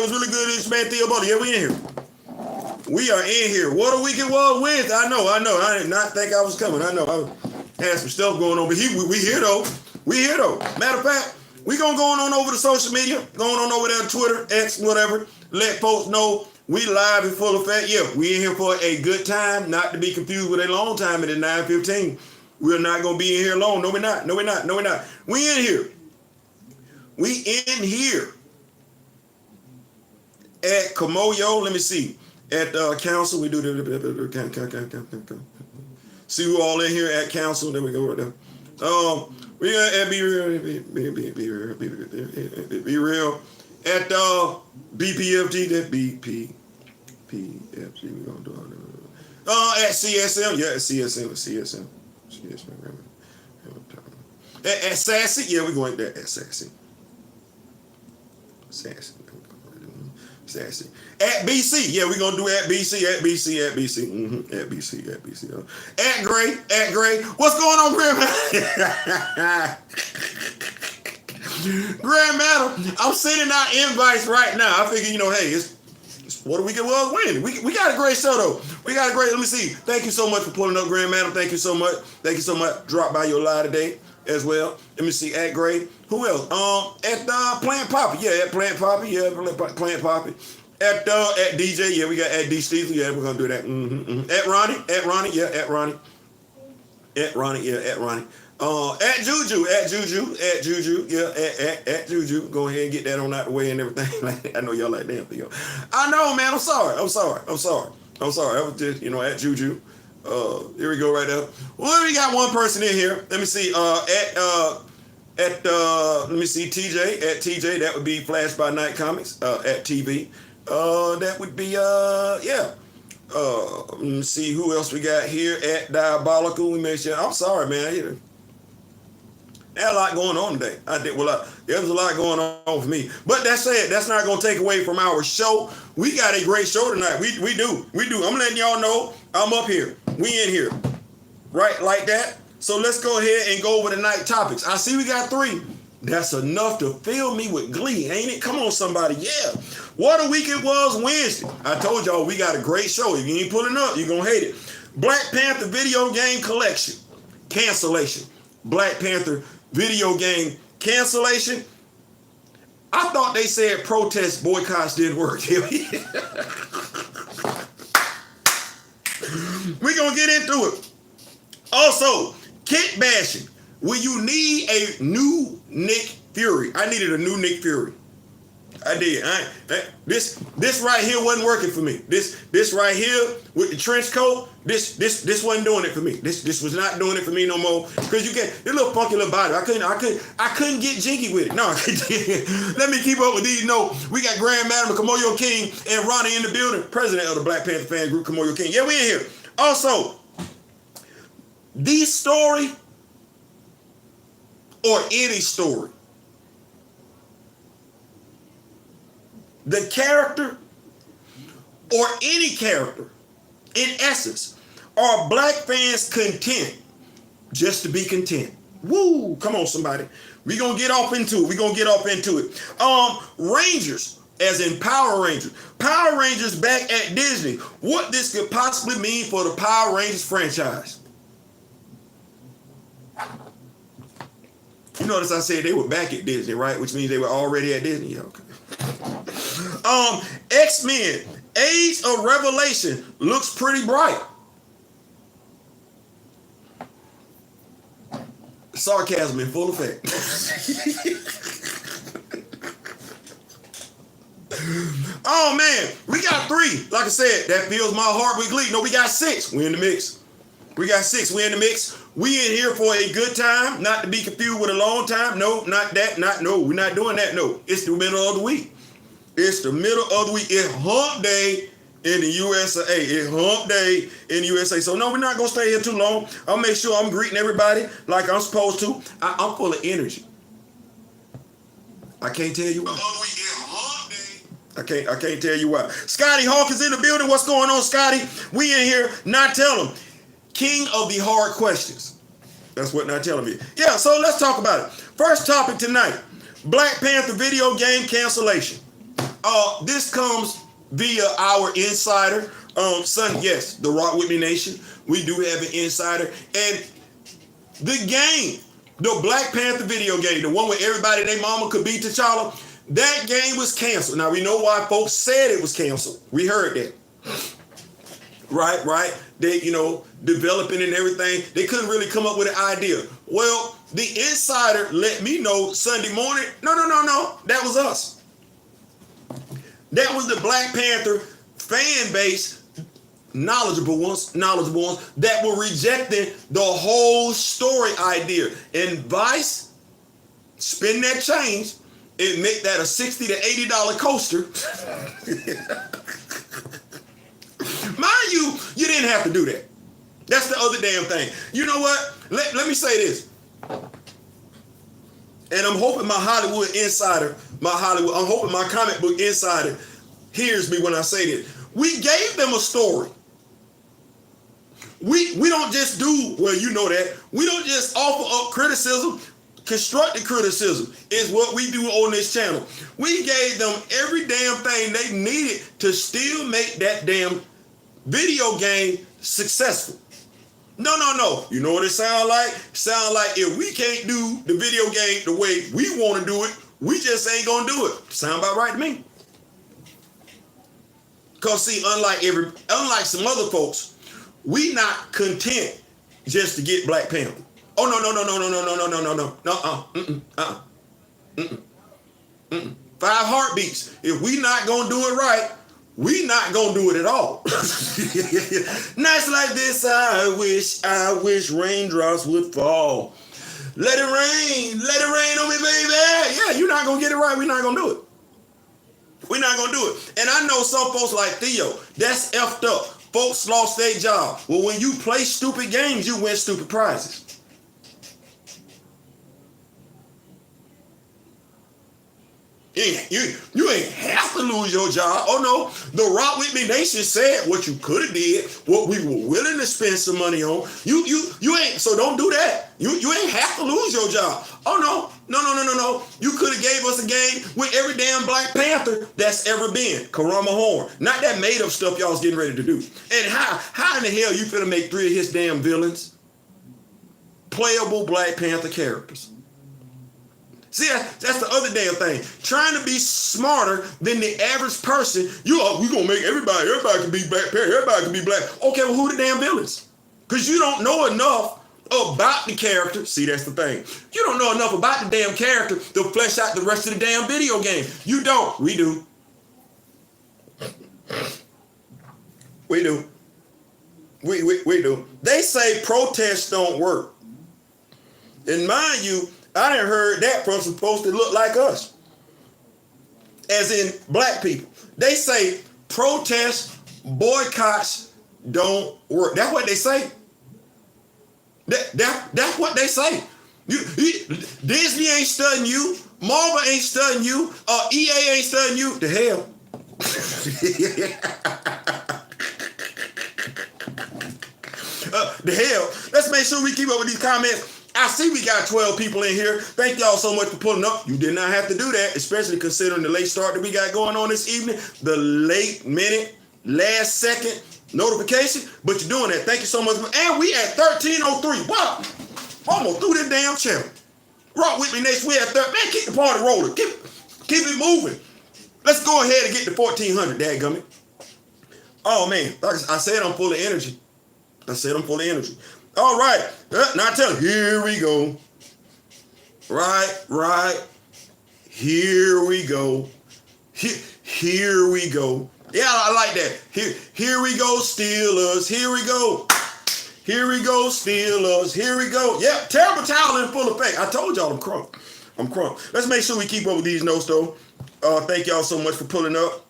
was really good. This man Theo Butler. Yeah, we in here. We are in here. What a week it was with. I know. I did not think I was coming. I know. I had some stuff going on, but we here though. We here though. Matter of fact, we gonna go on over to social media, going on over there on Twitter, X, whatever. Let folks know we live in full effect. Yeah, we in here for a good time, not to be confused with a long time at 9:15. We're not gonna be in here long. No, we're not. No, we're not. No, we're not. We in here. We in here at Kamoyo. Let me see. At council, we do the see who all in here at council. There we go right there. We got at be real at BPFG. That BPFG. We gonna do at CSM. Yeah, at CSM. At Sassy. Yeah, we going there at Sassy. Sassy. At BC, yeah, we're gonna do at BC. At BC. At Gray. What's going on, Grandmatter? Grandmatter, I'm sending out invites right now. I figure, hey, it's what a week it was winning. We got a great show though. Let me see. Thank you so much for pulling up, Grandmatter. Thank you so much. Drop by your live today as well. Let me see. At Gray. Who else? At Plant Poppy. Yeah, at Plant Poppy. Yeah, Plant Poppy. At DJ. Yeah, we got at D Steve. Yeah, we're gonna do that. At Ronnie. Yeah, at Ronnie. At Ronnie. At Juju. Yeah, at Juju. Go ahead and get that on out the way and everything. I know y'all like damn Theo. I know, man. I'm sorry. I was just, at Juju. Here we go right there. Well, we got one person in here. Let me see. Let me see, TJ. At TJ, that would be Flash by Night Comics. At TV. That would be yeah. Let me see who else we got here. At Diabolical. We make sure. I'm sorry, man. There's a lot going on today. There was a lot going on for me. But that said, that's not going to take away from our show. We got a great show tonight. We do. I'm letting y'all know I'm up here. We in here. Right, like that. So let's go ahead and go over the night topics. I see we got 3. That's enough to fill me with glee, ain't it? Come on, somebody. Yeah. What a week it was Wednesday. I told y'all we got a great show. If you ain't pulling up, you're going to hate it. Black Panther video game collection. Cancellation. Black Panther video game cancellation. I thought they said protest boycotts didn't work. We're going to get into it. Also, kit bashing. Will you need a new Nick Fury? I needed a new Nick Fury. I did. This right here wasn't working for me. This right here with the trench coat, this wasn't doing it for me. This was not doing it for me no more. Because you get this little funky little body. I couldn't get jinky with it. No, let me keep up with these. No, we got Grand Madam Kamoyo King and Ronnie in the building, president of the Black Panther fan group, Kamoyo King. Yeah, we in here. Also, the story or any story, the character or any character, in essence, are black fans content just to be content? Woo! Come on, somebody. We're going to get off into it. Rangers, as in Power Rangers. Power Rangers back at Disney. What this could possibly mean for the Power Rangers franchise. You notice I said they were back at Disney, right? Which means they were already at Disney. Yeah, okay. X-Men, Age of Revelation looks pretty bright. Sarcasm in full effect. Oh man, we got 3. Like I said, that fills my heart with glee. No, we got 6. We in the mix. We in here for a good time, not to be confused with a long time. No, not that. No, we're not doing that. No, it's the middle of the week. It's hump day in the USA. So no, we're not going to stay here too long. I'll make sure I'm greeting everybody like I'm supposed to. I'm full of energy. I can't tell you why. I can't tell you why. Scotty Hawk is in the building. What's going on, Scotty? We in here. Not tell him. King of the hard questions. That's what not telling me. Yeah, so let's talk about it. First topic tonight. Black Panther video game cancellation. This comes via our insider. Son, yes, the Rock With Me Nation. We do have an insider. And the game, the Black Panther video game, the one where everybody and their mama could beat T'Challa, that game was canceled. Now, we know why folks said it was canceled. We heard that. Right. They, developing and everything. They couldn't really come up with an idea. Well, the insider let me know Sunday morning, no. That was us. That was the Black Panther fan base, knowledgeable ones that were rejecting the whole story idea. And Vice, spend that change and make that a $60 to $80 coaster. Mind you, you didn't have to do that. That's the other damn thing. You know what? Let me say this. And I'm hoping my Hollywood insider, I'm hoping my comic book insider hears me when I say this. We gave them a story. We don't just do, well, you know that. We don't just offer up criticism. Constructive criticism is what we do on this channel. We gave them every damn thing they needed to still make that damn video game successful. No. You know what it sounds like? Sound like if we can't do the video game the way we want to do it, we just ain't gonna do it. Sound about right to me. Cause see, unlike some other folks, we not content just to get Black Panther. Oh no. 5 heartbeats. If we not gonna do it right, we not gonna do it at all. Nights like this, I wish raindrops would fall. Let it rain on me, baby. Yeah, you're not gonna get it right. We're not gonna do it. We're not gonna do it. And I know some folks like Theo, that's effed up. Folks lost their job. Well, when you play stupid games, you win stupid prizes. You ain't have to lose your job. Oh no, the Rock With Me Nation said what you could have did, what we were willing to spend some money on. You ain't, so don't do that. You ain't have to lose your job. Oh no. You could have gave us a game with every damn Black Panther that's ever been. Karama Horn. Not that made up stuff y'all's getting ready to do. And how in the hell you finna make 3 of his damn villains playable Black Panther characters? See, that's the other damn thing. Trying to be smarter than the average person. We gonna make everybody can be Black Panther, everybody can be black. Okay, well, who the damn villains? Because you don't know enough about the character. See, that's the thing. You don't know enough about the damn character to flesh out the rest of the damn video game. You don't. We do. We do. We do. They say protests don't work. And mind you, I done heard that from some folks that look like us. As in black people. They say protests, boycotts don't work. That's what they say. That's what they say. Disney ain't studying you. Marvel ain't studying you. EA ain't studying you. The hell. The hell. Let's make sure we keep up with these comments. I see we got 12 people in here. Thank y'all so much for pulling up. You did not have to do that, especially considering the late start that we got going on this evening. The late minute, last second notification. But you're doing that. Thank you so much. And we at 1303. Wow. Almost through this damn channel. Rock With Me Nation. We at 13. Man, keep the party rolling. Keep it moving. Let's go ahead and get to 1400, dadgummit. Oh, man. I said I'm full of energy. All right. Now tell you, here we go. Right. Here we go. Here we go. Yeah, I like that. Here we go, Steelers. Here we go. Here we go, Steelers. Here we go. Yep, terrible towel in full effect. I told y'all I'm crunk. Let's make sure we keep up with these notes, though. Thank y'all so much for pulling up.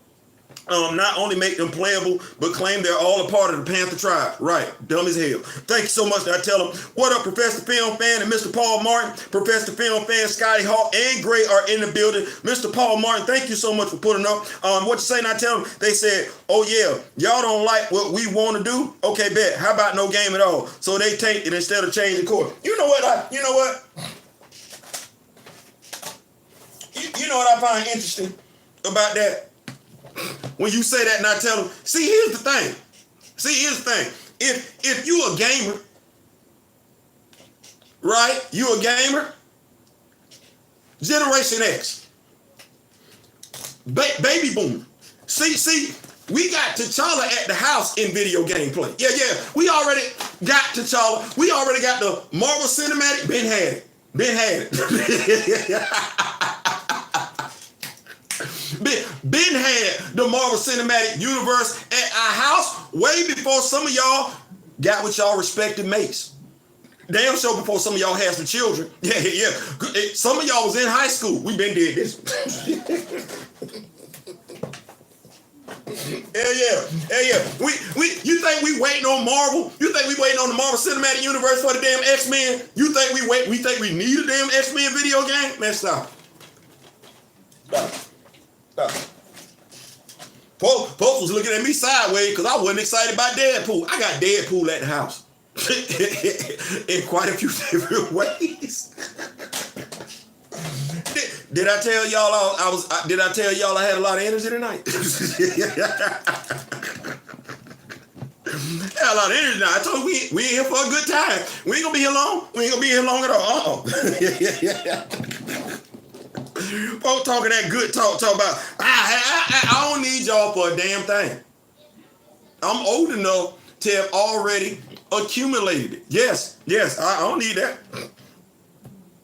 Not only make them playable, but claim they're all a part of the Panther tribe. Right. Dumb as hell. Thank you so much. I tell them, what up, Professor Film Fan and Mr. Paul Martin? Professor Film Fan, Scotty Hawk, and Gray are in the building. Mr. Paul Martin, thank you so much for putting up. What you say? And I tell them, they said, oh yeah, y'all don't like what we want to do? Okay, bet. How about no game at all? So they take it instead of changing course. You know what? You know what I find interesting about that? when you say that and I tell them, see, here's the thing. If you a gamer, right? You a gamer, Generation X, baby boomer. See, we got T'Challa at the house in video game play. Yeah, we already got T'Challa. We already got the Marvel Cinematic. Ben had it. Ben had the Marvel Cinematic Universe at our house way before some of y'all got what y'all respected mates. Damn sure before some of y'all had some children. Yeah. Some of y'all was in high school. We been did this. Yeah. You think we waiting on Marvel? You think we waiting on the Marvel Cinematic Universe for the damn X-Men? You think we think we need a damn X-Men video game? Man, stop. Folks was looking at me sideways because I wasn't excited about Deadpool. I got Deadpool at the house in quite a few different ways. Did I tell y'all Did I tell y'all I had a lot of energy tonight? Had a lot of energy tonight. I told you we ain't here for a good time. We ain't gonna be here long. We ain't gonna be here long at all. Folks talking that good talk about I don't need y'all for a damn thing. I'm old enough to have already accumulated it. Yes, I don't need that.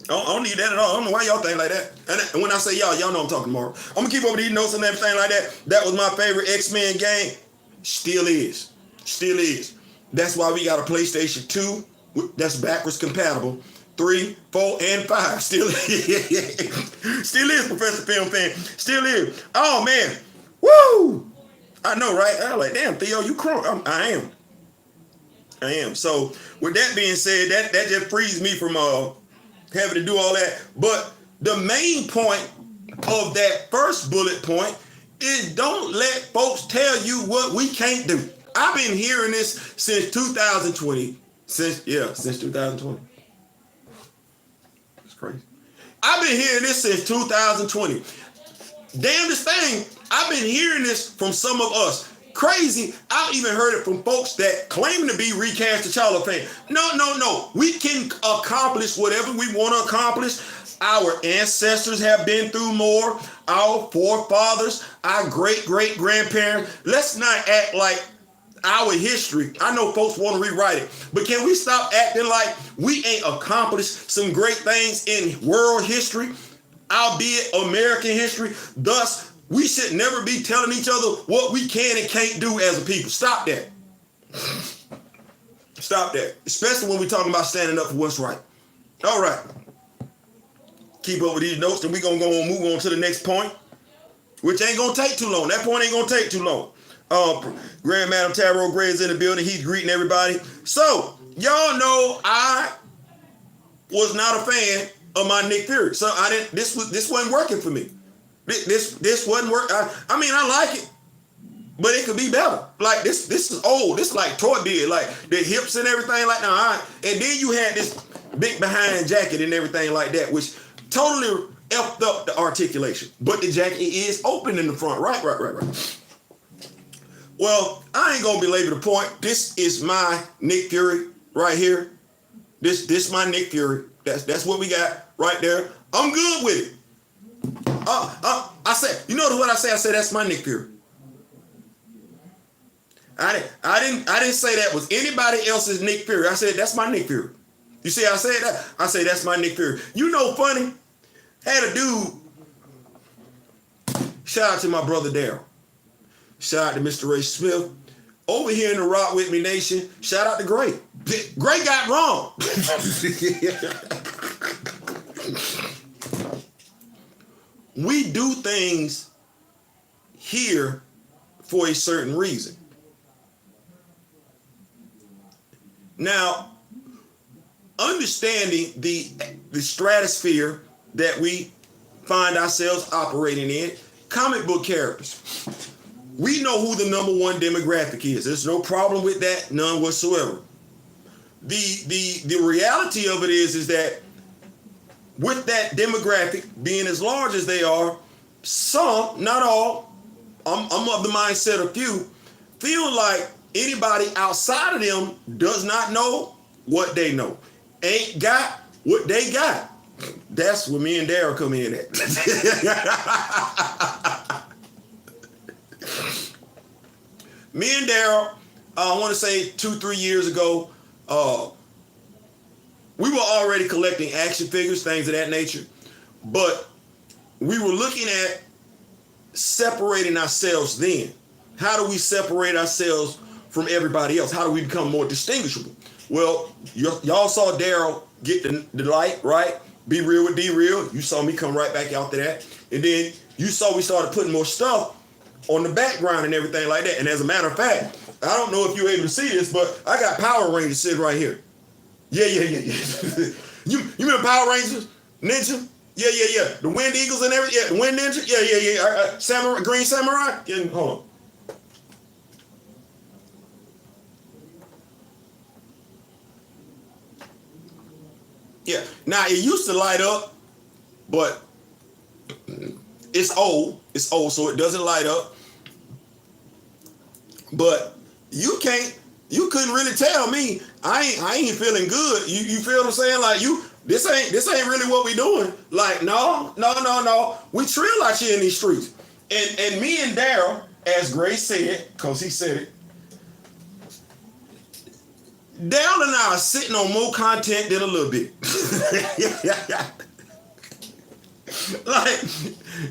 I don't need that at all. I don't know why y'all think like that. And when I say y'all know I'm talking tomorrow. I'm gonna keep over these notes and everything like that. That was my favorite X-Men game. Still is. That's why we got a PlayStation 2 that's backwards compatible. 3, 4, and 5. Still is Professor Film Fan. Still is. Oh man. Woo! I know, right? I'm like, damn, Theo, you crunk. I am. So with that being said, that just frees me from having to do all that. But the main point of that first bullet point is don't let folks tell you what we can't do. I've been hearing this since 2020. Since 2020. It's crazy. I've been hearing this since 2020. Damnedest thing, I've been hearing this from some of us. Crazy, I've even heard it from folks that claim to be recast T'Challa fan. No. We can accomplish whatever we want to accomplish. Our ancestors have been through more. Our forefathers, our great-great-grandparents. Let's not act like our history. I know folks want to rewrite it, but can we stop acting like we ain't accomplished some great things in world history, albeit American history? Thus, we should never be telling each other what we can and can't do as a people. Stop that. Stop that. Especially when we're talking about standing up for what's right. All right. Keep up with these notes, and we're going to move on to the next point, which ain't going to take too long. That point ain't going to take too long. Grand Madam Tarot Gray is in the building. He's greeting everybody. So, y'all know I was not a fan of my Nick Fury. So, this wasn't working for me. This wasn't work. I mean, I like it, but it could be better. Like this is old. This is like Toy did, like the hips and everything like that. And then you had this big behind jacket and everything like that, which totally effed up the articulation. But the jacket is open in the front. Right. Well, I ain't gonna belabor the point. This is my Nick Fury right here. This my Nick Fury. That's what we got right there. I'm good with it. I said, you know what I say? I said that's my Nick Fury. I didn't say that was anybody else's Nick Fury. I said that's my Nick Fury. You see, I said that. I say that's my Nick Fury. You know, funny. Had a dude. Shout out to my brother Daryl. Shout out to Mr. Ray Smith. Over here in the Rock With Me Nation. Shout out to Gray. Gray got wrong. We do things here for a certain reason. Now, understanding the stratosphere that we find ourselves operating in, comic book characters. We know who the number one demographic is. There's no problem with that, none whatsoever. The reality of it is that with that demographic being as large as they are, some, not all, I'm of the mindset of few feel like anybody outside of them does not know what they know, ain't got what they got. That's where me and Daryl come in at. Me and Daryl, I want to say 2-3 years ago, we were already collecting action figures, things of that nature, but we were looking at separating ourselves then. How do we separate ourselves from everybody else? How do we become more distinguishable? Well, y'all saw Daryl get the light, right? Be real with D Real. You saw me come right back after that. And then you saw we started putting more stuff on the background and everything like that. And as a matter of fact, I don't know if you're able to see this, but I got Power Rangers sitting right here. Yeah. You remember Power Rangers? Ninja? Yeah. The Wind Eagles and everything. Yeah, the Wind Ninja? Yeah. Samurai, Green Samurai? Yeah, hold on. Yeah. Now, it used to light up, but it's old. It's old, so it doesn't light up. But you couldn't really tell me I ain't feeling good. You feel what I'm saying? Like this ain't really what we doing. Like, no. We trill out here in these streets. And me and Daryl, as Grace said, because he said it, Daryl and I are sitting on more content than a little bit. Like,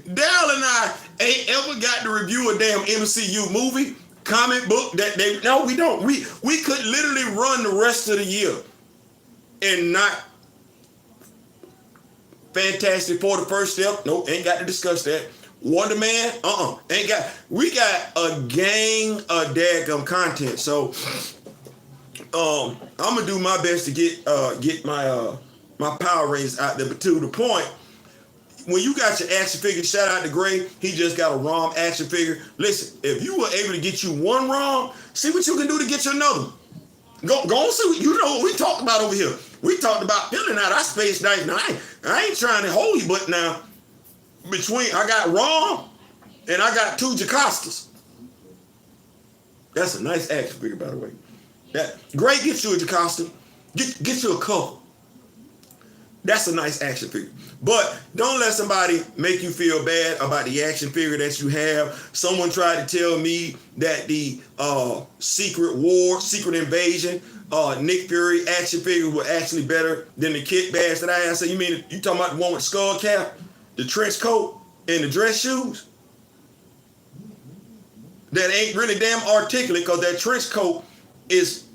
Daryl and I ain't ever got to review a damn MCU movie, comic book no, we don't. We could literally run the rest of the year and not Fantastic Four the first step. Nope, ain't got to discuss that. Wonder Man, ain't got. We got a gang of daggum content. So I'm gonna do my best to get my my Power Rangers out there. But to the point, when you got your action figure, shout out to Gray, he just got a ROM action figure. Listen, if you were able to get you one ROM, see what you can do to get you another one. Go and see what, you know what we talked about over here. We talked about filling out our space dice. Now, I ain't trying to hold you, but now, I got ROM and I got 2 Jocastas. That's a nice action figure, by the way. Gray gets you a Jocasta, get you a couple. That's a nice action figure. But don't let somebody make you feel bad about the action figure that you have. Someone tried to tell me that the Secret Invasion, Nick Fury action figure was actually better than the kit bash that I had. So you mean, you talking about the one with the skull cap, the trench coat, and the dress shoes? That ain't really damn articulate, because that trench coat is,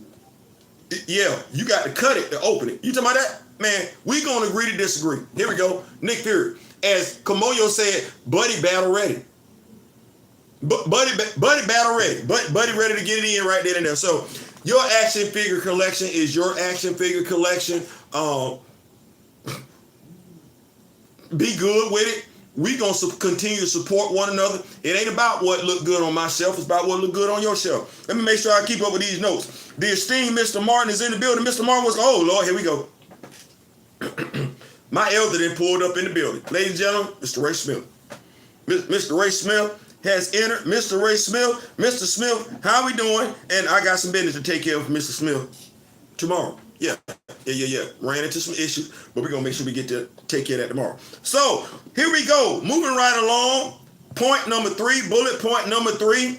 yeah, you got to cut it to open it. You talking about that? Man, we gonna agree to disagree. Here we go. Nick Fury. As Kamoyo said, buddy battle ready. Buddy battle ready. Buddy ready to get it in right then and there. So your action figure collection is your action figure collection. Be good with it. We gonna continue to support one another. It ain't about what look good on my shelf. It's about what look good on your shelf. Let me make sure I keep up with these notes. The esteemed Mr. Martin is in the building. Mr. Martin was, oh Lord, here we go. My elder then pulled up in the building. Ladies and gentlemen, Mr. Ray Smith. Mr. Ray Smith has entered. Mr. Ray Smith, Mr. Smith, how we doing? And I got some business to take care of Mr. Smith tomorrow. Yeah. Ran into some issues, but we're going to make sure we get to take care of that tomorrow. So, here we go. Moving right along. Point number 3, bullet point number 3.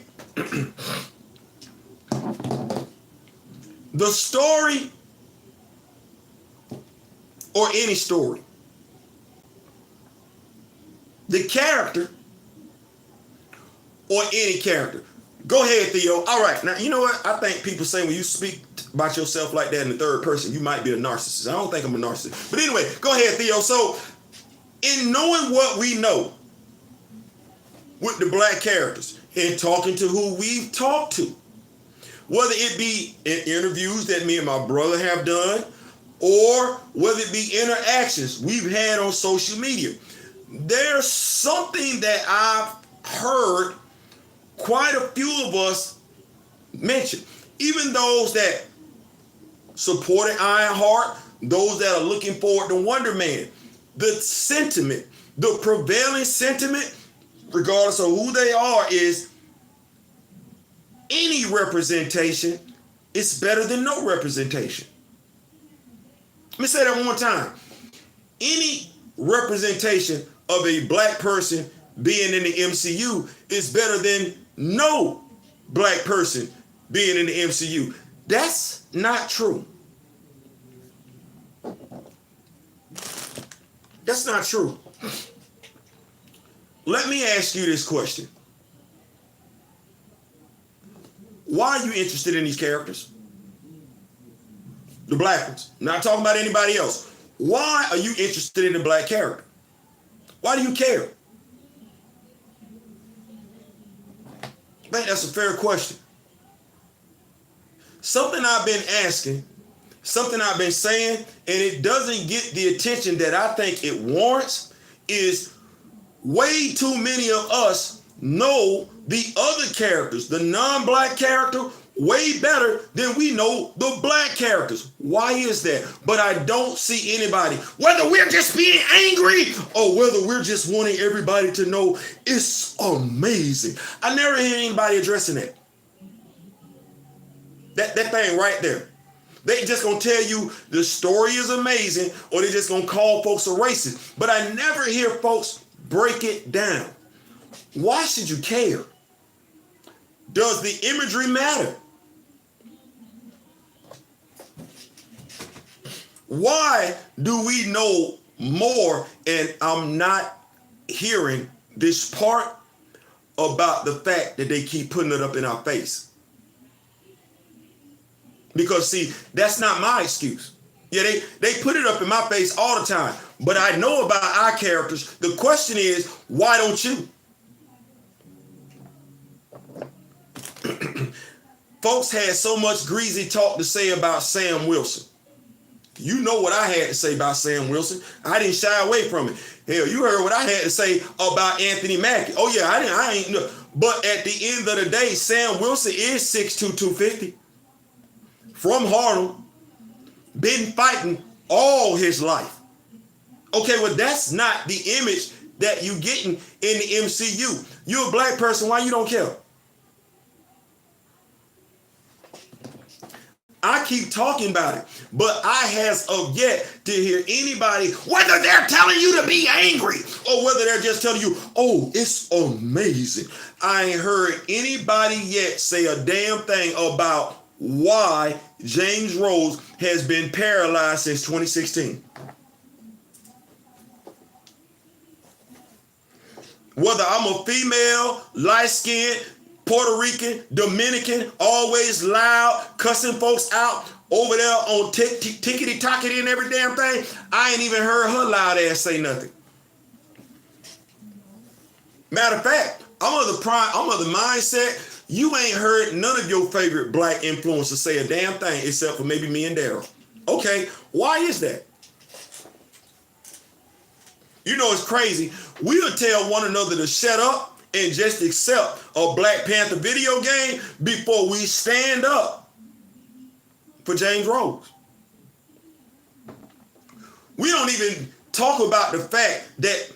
The story, or any story, the character, or any character. Go ahead, Theo. All right. Now, you know what? I think people say when you speak about yourself like that in the third person, you might be a narcissist. I don't think I'm a narcissist. But anyway, go ahead, Theo. So, in knowing what we know with the black characters and talking to who we've talked to, whether it be in interviews that me and my brother have done, or whether it be interactions we've had on social media, there's something that I've heard quite a few of us mention. Even those that supported Ironheart, those that are looking forward to Wonder Man, the sentiment, the prevailing sentiment regardless of who they are, is any representation is better than no representation. Let me say that one more time. Any representation of a black person being in the MCU is better than no black person being in the MCU. That's not true. That's not true. Let me ask you this question. Why are you interested in these characters? The black ones. Not talking about anybody else. Why are you interested in the black character? Why do you care? I think that's a fair question. Something I've been asking, something I've been saying, and it doesn't get the attention that I think it warrants, is way too many of us know the other characters, the non-black character, way better than we know the black characters. Why is that? But I don't see anybody, whether we're just being angry or whether we're just wanting everybody to know it's amazing. I never hear anybody addressing that. That thing right there. They just gonna tell you the story is amazing, or they just gonna call folks a racist. But I never hear folks break it down. Why should you care? Does the imagery matter? Why do we know more? And I'm not hearing this part about the fact that they keep putting it up in our face. Because see, that's not my excuse. Yeah, they put it up in my face all the time. But I know about our characters. The question is, why don't you? Folks had so much greasy talk to say about Sam Wilson. You know what I had to say about Sam Wilson. I didn't shy away from it. Hell, you heard what I had to say about Anthony Mackie. Oh yeah, I ain't know. But at the end of the day, Sam Wilson is 6'2", 250. From Harlem, been fighting all his life. Okay, well, that's not the image that you getting in the MCU. You're a black person, why you don't care? I keep talking about it, but I has of yet to hear anybody, whether they're telling you to be angry or whether they're just telling you, oh, it's amazing. I ain't heard anybody yet say a damn thing about why James Rose has been paralyzed since 2016. Whether I'm a female, light-skinned, Puerto Rican, Dominican, always loud, cussing folks out over there on tickety-tockety and every damn thing, I ain't even heard her loud ass say nothing. Matter of fact, I'm of the mindset, you ain't heard none of your favorite black influencers say a damn thing except for maybe me and Daryl. Okay, why is that? You know it's crazy. We'll tell one another to shut up and just accept a Black Panther video game before we stand up for James Rose. We don't even talk about the fact that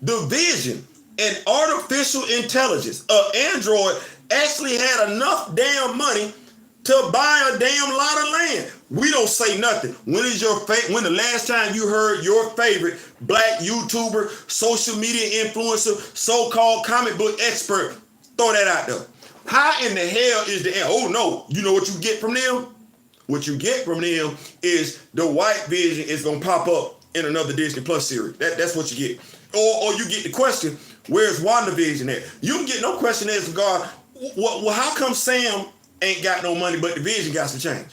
the vision and artificial intelligence of Android actually had enough damn money to buy a damn lot of land. We don't say nothing. When the last time you heard your favorite black YouTuber, social media influencer, so-called comic book expert throw that out there? How in the hell is the oh no, you know what you get from them? What you get from them is the white vision is gonna pop up in another Disney Plus series. That's what you get. Or you get the question, where's WandaVision at? You don't get no question as to God, well, how come Sam ain't got no money, but the Vision got some change?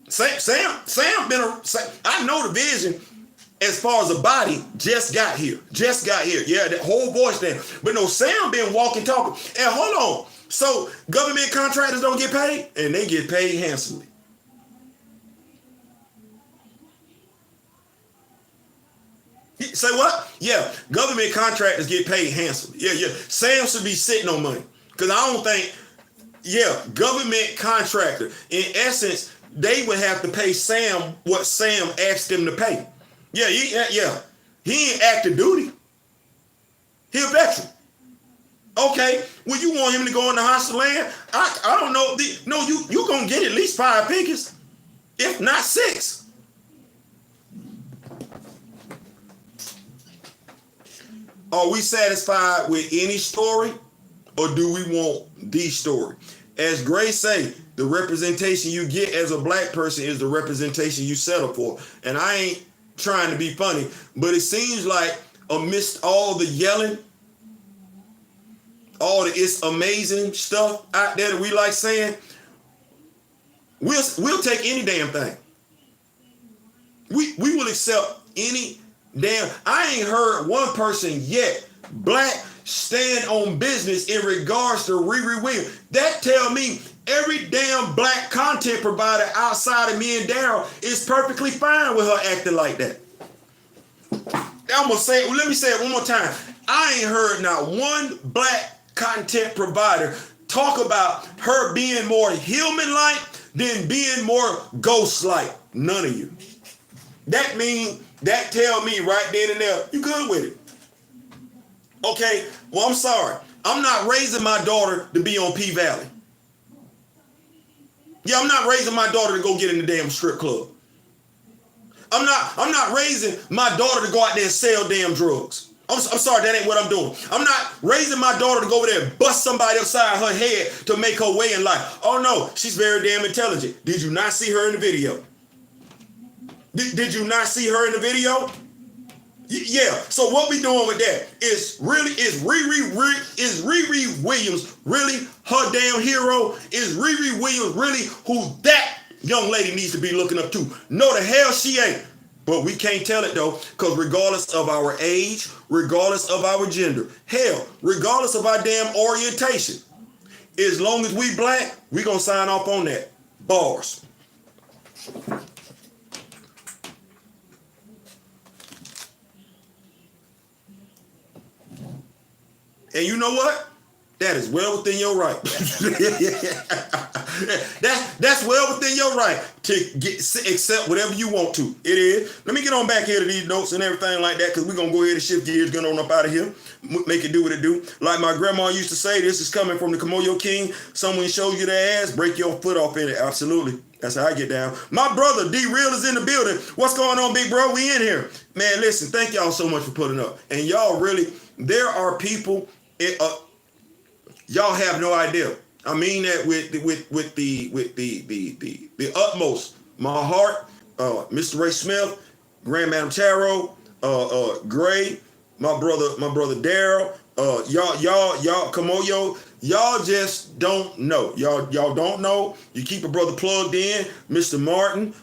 Sam been I know the Vision as far as a body just got here. Yeah, that whole voice there. But no, Sam been walking, talking. And hold on. So government contractors don't get paid? And they get paid handsomely. Say what? Yeah, government contractors get paid handsomely. Yeah. Sam should be sitting on money. Because I don't think, government contractor, in essence, they would have to pay Sam what Sam asked them to pay. Yeah. He ain't active duty. He a veteran. Okay, well, you want him to go in the hostile land? I don't know. No, you gonna get at least 5 figures, if not 6. Are we satisfied with any story, or do we want the story? As Gray say, the representation you get as a black person is the representation you settle for. And I ain't trying to be funny, but it seems like amidst all the yelling, all the it's amazing stuff out there that we like saying, we'll take any damn thing. We will accept any damn. I ain't heard one person yet, black, stand on business in regards to Riri Williams. That tell me every damn black content provider outside of me and Daryl is perfectly fine with her acting like that. I'm gonna say it, let me say it one more time. I ain't heard not one black content provider talk about her being more human-like than being more ghost-like. None of you. That tell me right then and there, you good with it. Okay, well, I'm sorry. I'm not raising my daughter to be on P-Valley. Yeah, I'm not raising my daughter to go get in the damn strip club. I'm not raising my daughter to go out there and sell damn drugs. I'm sorry, that ain't what I'm doing. I'm not raising my daughter to go over there and bust somebody upside her head to make her way in life. Oh no, she's very damn intelligent. Did you not see her in the video? Did you not see her in the video? Yeah. So what we doing with that is Riri Williams really her damn hero? Is Riri Williams really who that young lady needs to be looking up to? No, the hell she ain't. But we can't tell it though, because regardless of our age, regardless of our gender, hell, regardless of our damn orientation, as long as we black, we gonna sign off on that. Bars. And you know what? That is well within your right. That's well within your right to accept whatever you want to. It is. Let me get on back here to these notes and everything like that, because we're going to go ahead and shift gears, get on up out of here, make it do what it do. Like my grandma used to say, this is coming from the Kamoyo King. Someone shows you their ass, break your foot off in it. Absolutely. That's how I get down. My brother, D-Real, is in the building. What's going on, big bro? We in here. Man, listen, thank y'all so much for putting up. And y'all really, there are people... y'all have no idea. I mean that with the utmost. My heart, Mr. Ray Smith, Grand Madam Taro, Gray, my brother Daryl, y'all, Kamoyo, y'all just don't know. Y'all don't know. You keep a brother plugged in, Mr. Martin.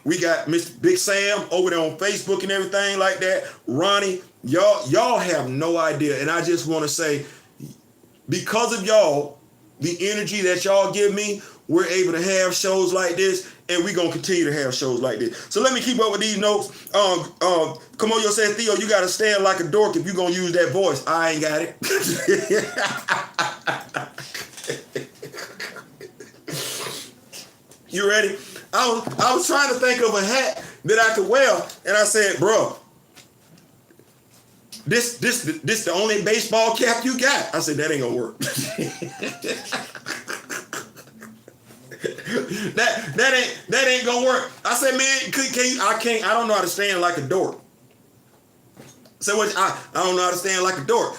We got Mr. Big Sam over there on Facebook and everything like that. Ronnie, y'all have no idea. And I just want to say, because of y'all, the energy that y'all give me, we're able to have shows like this, and we're going to continue to have shows like this. So let me keep up with these notes. Kamoyo said, Theo, you got to stand like a dork if you're going to use that voice. I ain't got it. You ready? I was trying to think of a hat that I could wear, and I said, bro, this the only baseball cap you got. I said, that ain't gonna work. that ain't gonna work. I said, man, can you? I don't know how to stand like a dork. So what? I don't know how to stand like a dork.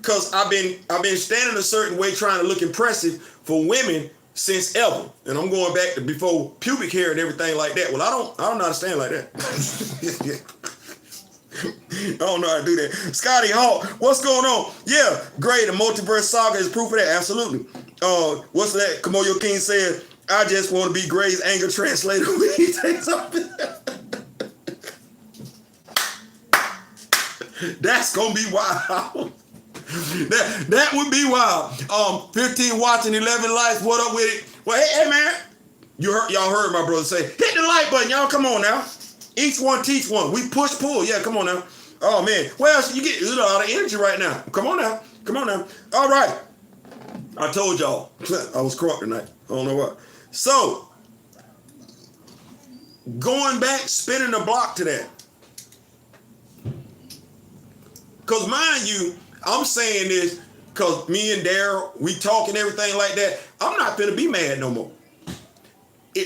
Cause I've been standing a certain way trying to look impressive for women since ever, and I'm going back to before pubic hair and everything like that. Well, I don't know how to stand like that. I don't know how to do that. Scotty Hawk, what's going on? Yeah, great. The multiverse saga is proof of that. Absolutely. What's that? Kamoyo King said, I just want to be Gray's anger translator when he takes something. That's gonna be wild. That would be wild. 15 watching, 11 likes. What up with it? Well, hey man, y'all heard my brother say, hit the like button, y'all. Come on now. Each one teach one. We push pull. Yeah, come on now. Oh man, well, you get a lot of energy right now. Come on now. All right. I told y'all I was crunk tonight. I don't know what. So going back, spinning the block to that. Because mind you, I'm saying this because me and Daryl, we talk and everything like that. I'm not finna be mad no more.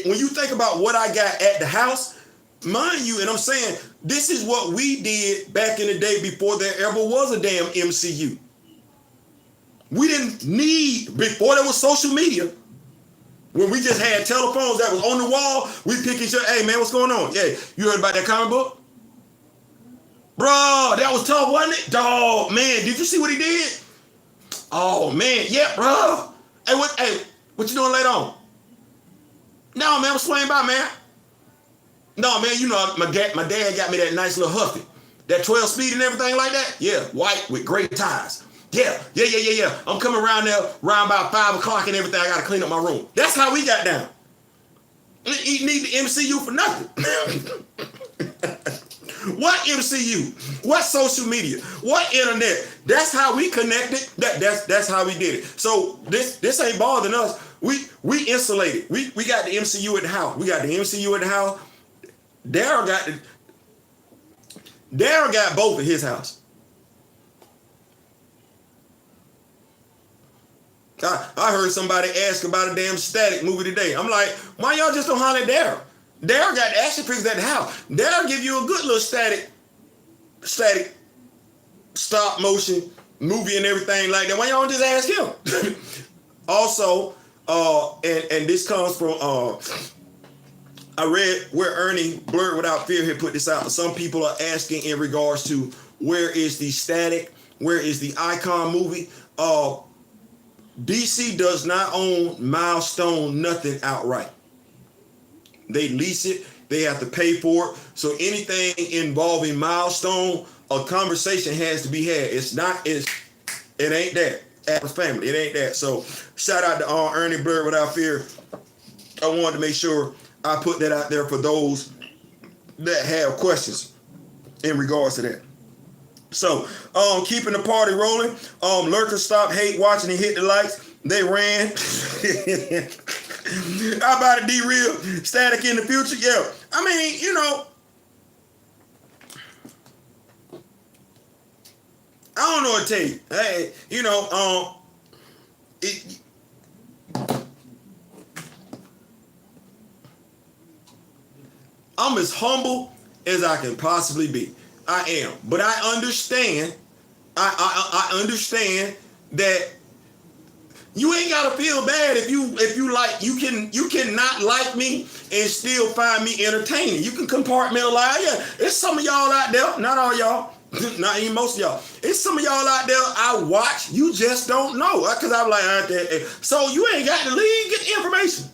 When you think about what I got at the house, mind you, and I'm saying, this is what we did back in the day before there ever was a damn MCU. We didn't need, before there was social media, when we just had telephones that was on the wall, we pick each other, hey man, what's going on? Yeah, you heard about that comic book? Bro, that was tough, wasn't it? Dog, man, did you see what he did? Oh man, yeah, bro. Hey, what you doing later on? No, man, I'm swaying by, man. No, man, you know, my dad got me that nice little Huffy. That 12 speed and everything like that. Yeah, white with gray tires. Yeah. I'm coming around there around about 5 o'clock and everything. I got to clean up my room. That's how we got down. You need the MCU for nothing. What MCU? What social media? What internet? That's how we connected. That's how we did it. So this ain't bothering us. We insulated. We got the MCU at the house. We got the MCU at the house. Daryl got both at his house. I heard somebody ask about a damn Static movie today. I'm like, why y'all just don't holler at Daryl? Daryl got the action figures at the house. Daryl give you a good little static stop motion movie and everything like that. Why y'all don't just ask him? Also, and this comes from I read where Ernie Blurred Without Fear had put this out. Some people are asking in regards to where is the Static, where is the Icon movie. DC does not own Milestone nothing outright. They lease it. They have to pay for it. So anything involving Milestone, a conversation has to be had. It ain't that. Adam's family, it ain't that. So shout out to Ernie Blurred Without Fear. I wanted to make sure I put that out there for those that have questions in regards to that. So keeping the party rolling. Lurkers stop hate watching and hit the likes. They ran. How about it, D-Real? Static in the future? Yeah. I mean, you know, I don't know what to tell you. Hey, you know, I'm as humble as I can possibly be. I am. But I understand, I understand that you ain't gotta feel bad if you like, you cannot like me and still find me entertaining. You can compartmentalize. Yeah, it's some of y'all out there, not all y'all, not even most of y'all. It's some of y'all out there I watch, you just don't know. Because I'm like, so you ain't got to leave, get the information.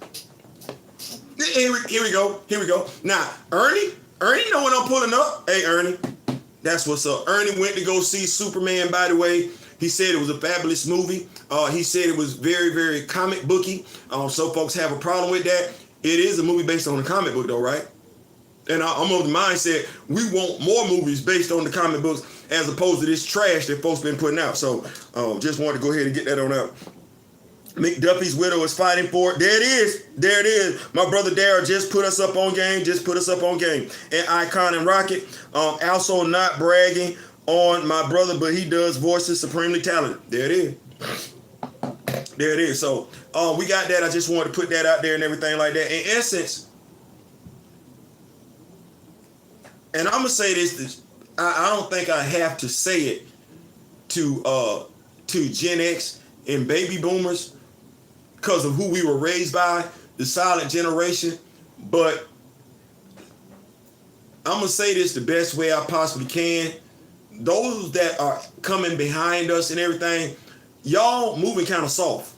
Here we go. Now, Ernie know when I'm pulling up. Hey, Ernie, that's what's up. Ernie went to go see Superman, by the way. He said it was a fabulous movie. He said it was very, very comic booky. Some folks have a problem with that. It is a movie based on a comic book, though, right? And I'm of the mindset we want more movies based on the comic books as opposed to this trash that folks been putting out. So just wanted to go ahead and get that on out. McDuffie's widow is fighting for it. There it is. My brother Daryl just put us up on game. And Icon and Rocket. Also not bragging on my brother, but he does voices supremely talented. There it is. So we got that. I just wanted to put that out there and everything like that. In essence, and I'm gonna say this I don't think I have to say it to Gen X and baby boomers because of who we were raised by, the silent generation. But I'm gonna say this the best way I possibly can. Those that are coming behind us and everything, y'all moving kind of soft.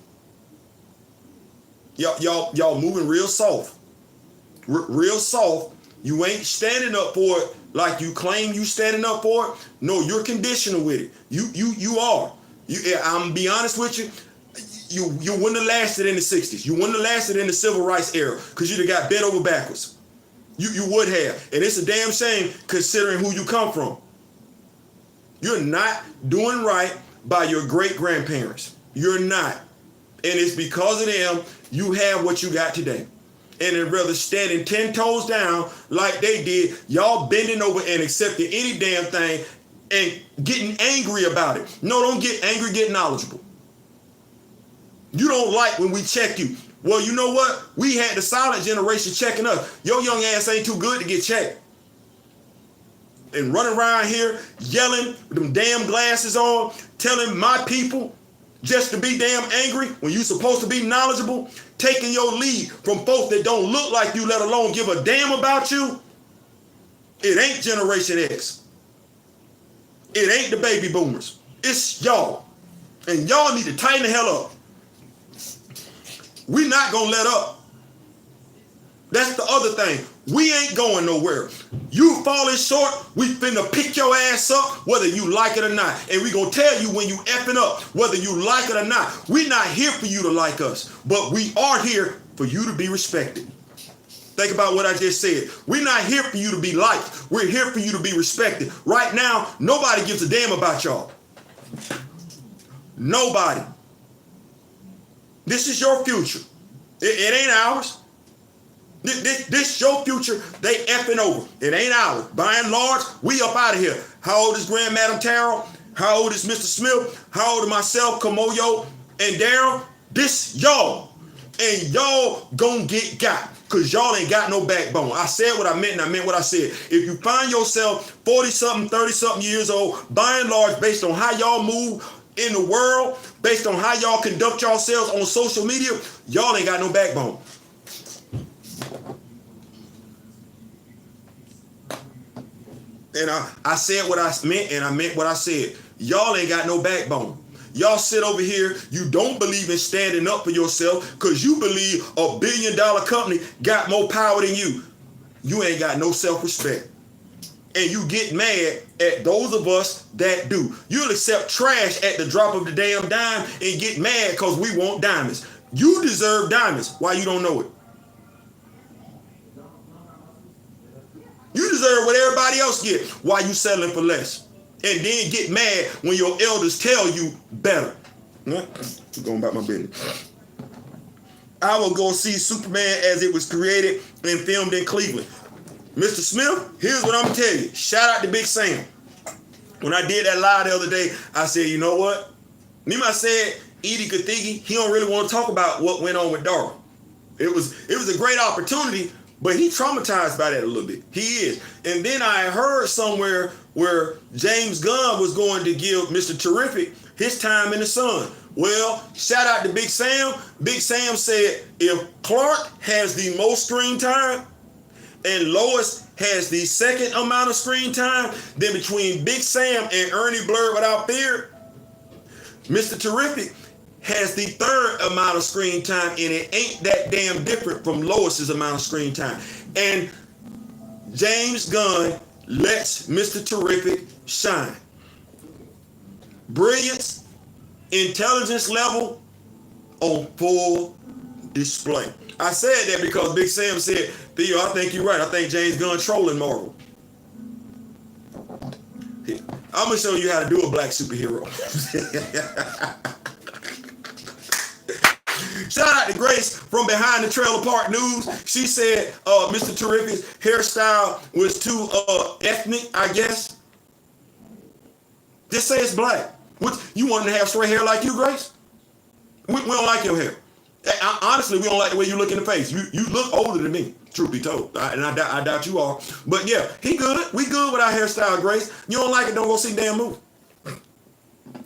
Y'all moving real soft. Real soft. You ain't standing up for it like you claim you standing up for it. No, you're conditional with it. You are. I'm gonna be honest with you. You wouldn't have lasted in the 60s. You wouldn't have lasted in the civil rights era because you'd have got bent over backwards. You would have. And it's a damn shame considering who you come from. You're not doing right by your great-grandparents. You're not. And it's because of them you have what you got today. And then rather standing 10 toes down like they did, y'all bending over and accepting any damn thing and getting angry about it. No, don't get angry, get knowledgeable. You don't like when we check you. Well, you know what? We had the silent generation checking us. Your young ass ain't too good to get checked. And running around here yelling with them damn glasses on, telling my people just to be damn angry when you supposed to be knowledgeable, taking your lead from folks that don't look like you, let alone give a damn about you. It ain't Generation X. It ain't the baby boomers. It's y'all. And y'all need to tighten the hell up. We not gonna let up. That's the other thing. We ain't going nowhere. You falling short, we finna pick your ass up whether you like it or not. And we gonna tell you when you effing up whether you like it or not. We not here for you to like us, but we are here for you to be respected. Think about what I just said. We're not here for you to be liked. We're here for you to be respected. Right now, nobody gives a damn about y'all. Nobody. This is your future. It ain't ours. This your future, they effing over. It ain't ours. By and large, we up out of here. How old is Grand Madam Tarot? How old is Mr. Smith? How old is myself, Kamoyo, and Daryl? This y'all. And y'all gonna get got. Because y'all ain't got no backbone. I said what I meant and I meant what I said. If you find yourself 40-something, 30-something years old, by and large, based on how y'all move in the world, based on how y'all conduct yourselves on social media, y'all ain't got no backbone. And I said what I meant and I meant what I said. Y'all ain't got no backbone. Y'all sit over here, you don't believe in standing up for yourself because you believe $1 billion company got more power than you. You ain't got no self-respect. And you get mad at those of us that do. You'll accept trash at the drop of the damn dime and get mad because we want diamonds. You deserve diamonds. Why you don't know it? You deserve what everybody else get. Why you settling for less? And then get mad when your elders tell you better. I'm going about my business. I will go see Superman as it was created and filmed in Cleveland. Mr. Smith, here's what I'm going to tell you. Shout out to Big Sam. When I did that live the other day, I said, you know what? Nima said, Edie Kathigi, he don't really want to talk about what went on with Dara. It was a great opportunity, but he traumatized by that a little bit. He is. And then I heard somewhere where James Gunn was going to give Mr. Terrific his time in the sun. Well, shout out to Big Sam. Big Sam said if Clark has the most screen time and Lois has the second amount of screen time, then between Big Sam and Ernie Blurred Without Fear, Mr. Terrific has the third amount of screen time, and it ain't that damn different from Lois's amount of screen time. And James Gunn lets Mr. Terrific shine. Brilliance, intelligence level on full display. I said that because Big Sam said, Theo, I think you're right. I think James Gunn trolling Marvel. I'm going to show you how to do a black superhero. Shout out to Grace from Behind the Trailer Park News. She said Mr. Terrific's hairstyle was too ethnic, I guess. Just say it's black. What, you want him to have straight hair like you, Grace? We don't like your hair. Honestly, we don't like the way you look in the face. You look older than me, truth be told. I doubt you are. But yeah, he good. We good with our hairstyle, Grace. You don't like it, don't go see damn movie.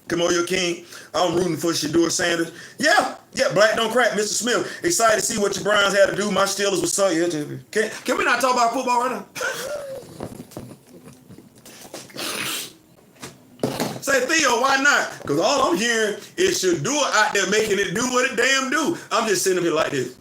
Come on, you're king. I'm rooting for Shedeur Sanders. Yeah, black don't crack. Mr. Smith, excited to see what your Browns had to do. My Steelers was so. Can we not talk about football right now? Say, Theo, why not? Because all I'm hearing is Shedeur out there making it do what it damn do. I'm just sitting up here like this.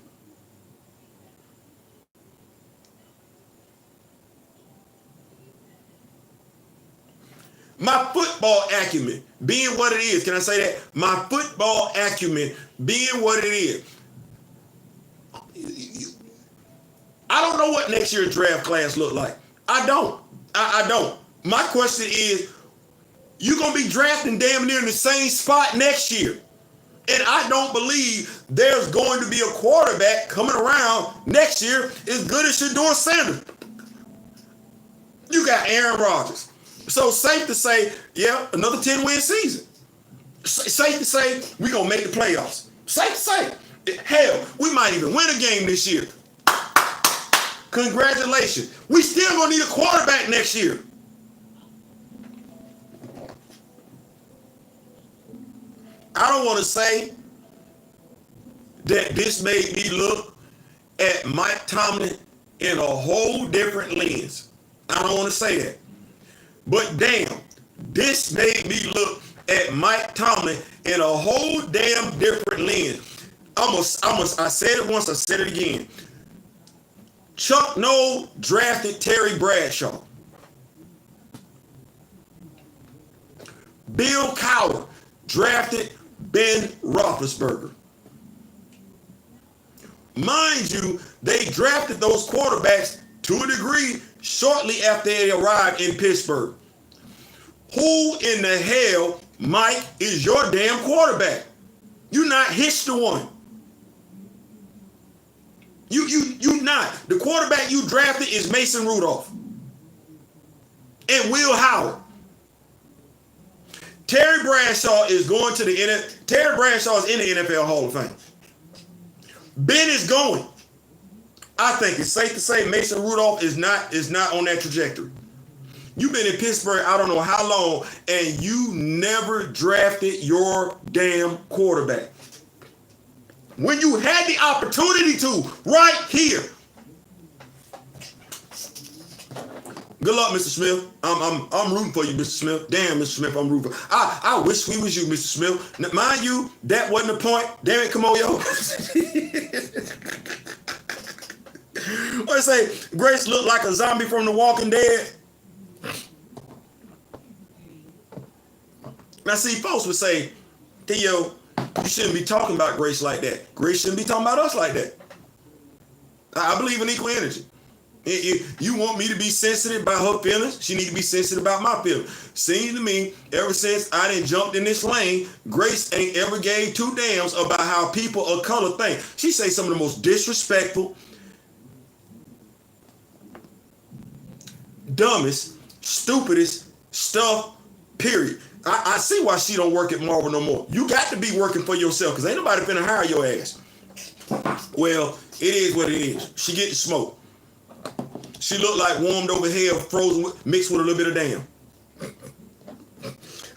My football acumen being what it is, can I say that? My football acumen being what it is. I don't know what next year's draft class look like. I don't. I don't. My question is, you're going to be drafting damn near in the same spot next year. And I don't believe there's going to be a quarterback coming around next year as good as Shedeur Sanders. You got Aaron Rodgers. So safe to say, yeah, another 10-win season. Safe to say, we're going to make the playoffs. Safe to say. Hell, we might even win a game this year. Congratulations. We still going to need a quarterback next year. I don't want to say that this made me look at Mike Tomlin in a whole different lens. I don't want to say that. But damn, this made me look at Mike Tomlin in a whole damn different lens. I said it once, I said it again. Chuck Noll drafted Terry Bradshaw. Bill Cowher drafted Ben Roethlisberger. Mind you, they drafted those quarterbacks to a degree shortly after they arrived in Pittsburgh. Who in the hell, Mike, is your damn quarterback? You're not hitched to one. You not. The quarterback you drafted is Mason Rudolph and Will Howard. Terry Bradshaw is going to the NFL. Terry Bradshaw is in the NFL Hall of Fame. Ben is going. I think it's safe to say Mason Rudolph is not on that trajectory. You've been in Pittsburgh I don't know how long, and you never drafted your damn quarterback. When you had the opportunity to, right here. Good luck, Mr. Smith. I'm rooting for you, Mr. Smith. Damn, Mr. Smith, I'm rooting for. I wish we was you, Mr. Smith. Now, mind you, that wasn't the point. Damn it, come on, yo. What I say? Grace looked like a zombie from The Walking Dead. Now, see, folks would say, Theo, you shouldn't be talking about Grace like that. Grace shouldn't be talking about us like that. I believe in equal energy. If you want me to be sensitive about her feelings, she needs to be sensitive about my feelings. Seems to me, ever since I done jumped in this lane, Grace ain't ever gave two damns about how people of color think. She say some of the most disrespectful, dumbest, stupidest stuff, period. I see why she don't work at Marvel no more. You got to be working for yourself because ain't nobody finna hire your ass. Well, it is what it is. She getting smoked. She looked like warmed over hair, frozen, mixed with a little bit of damn.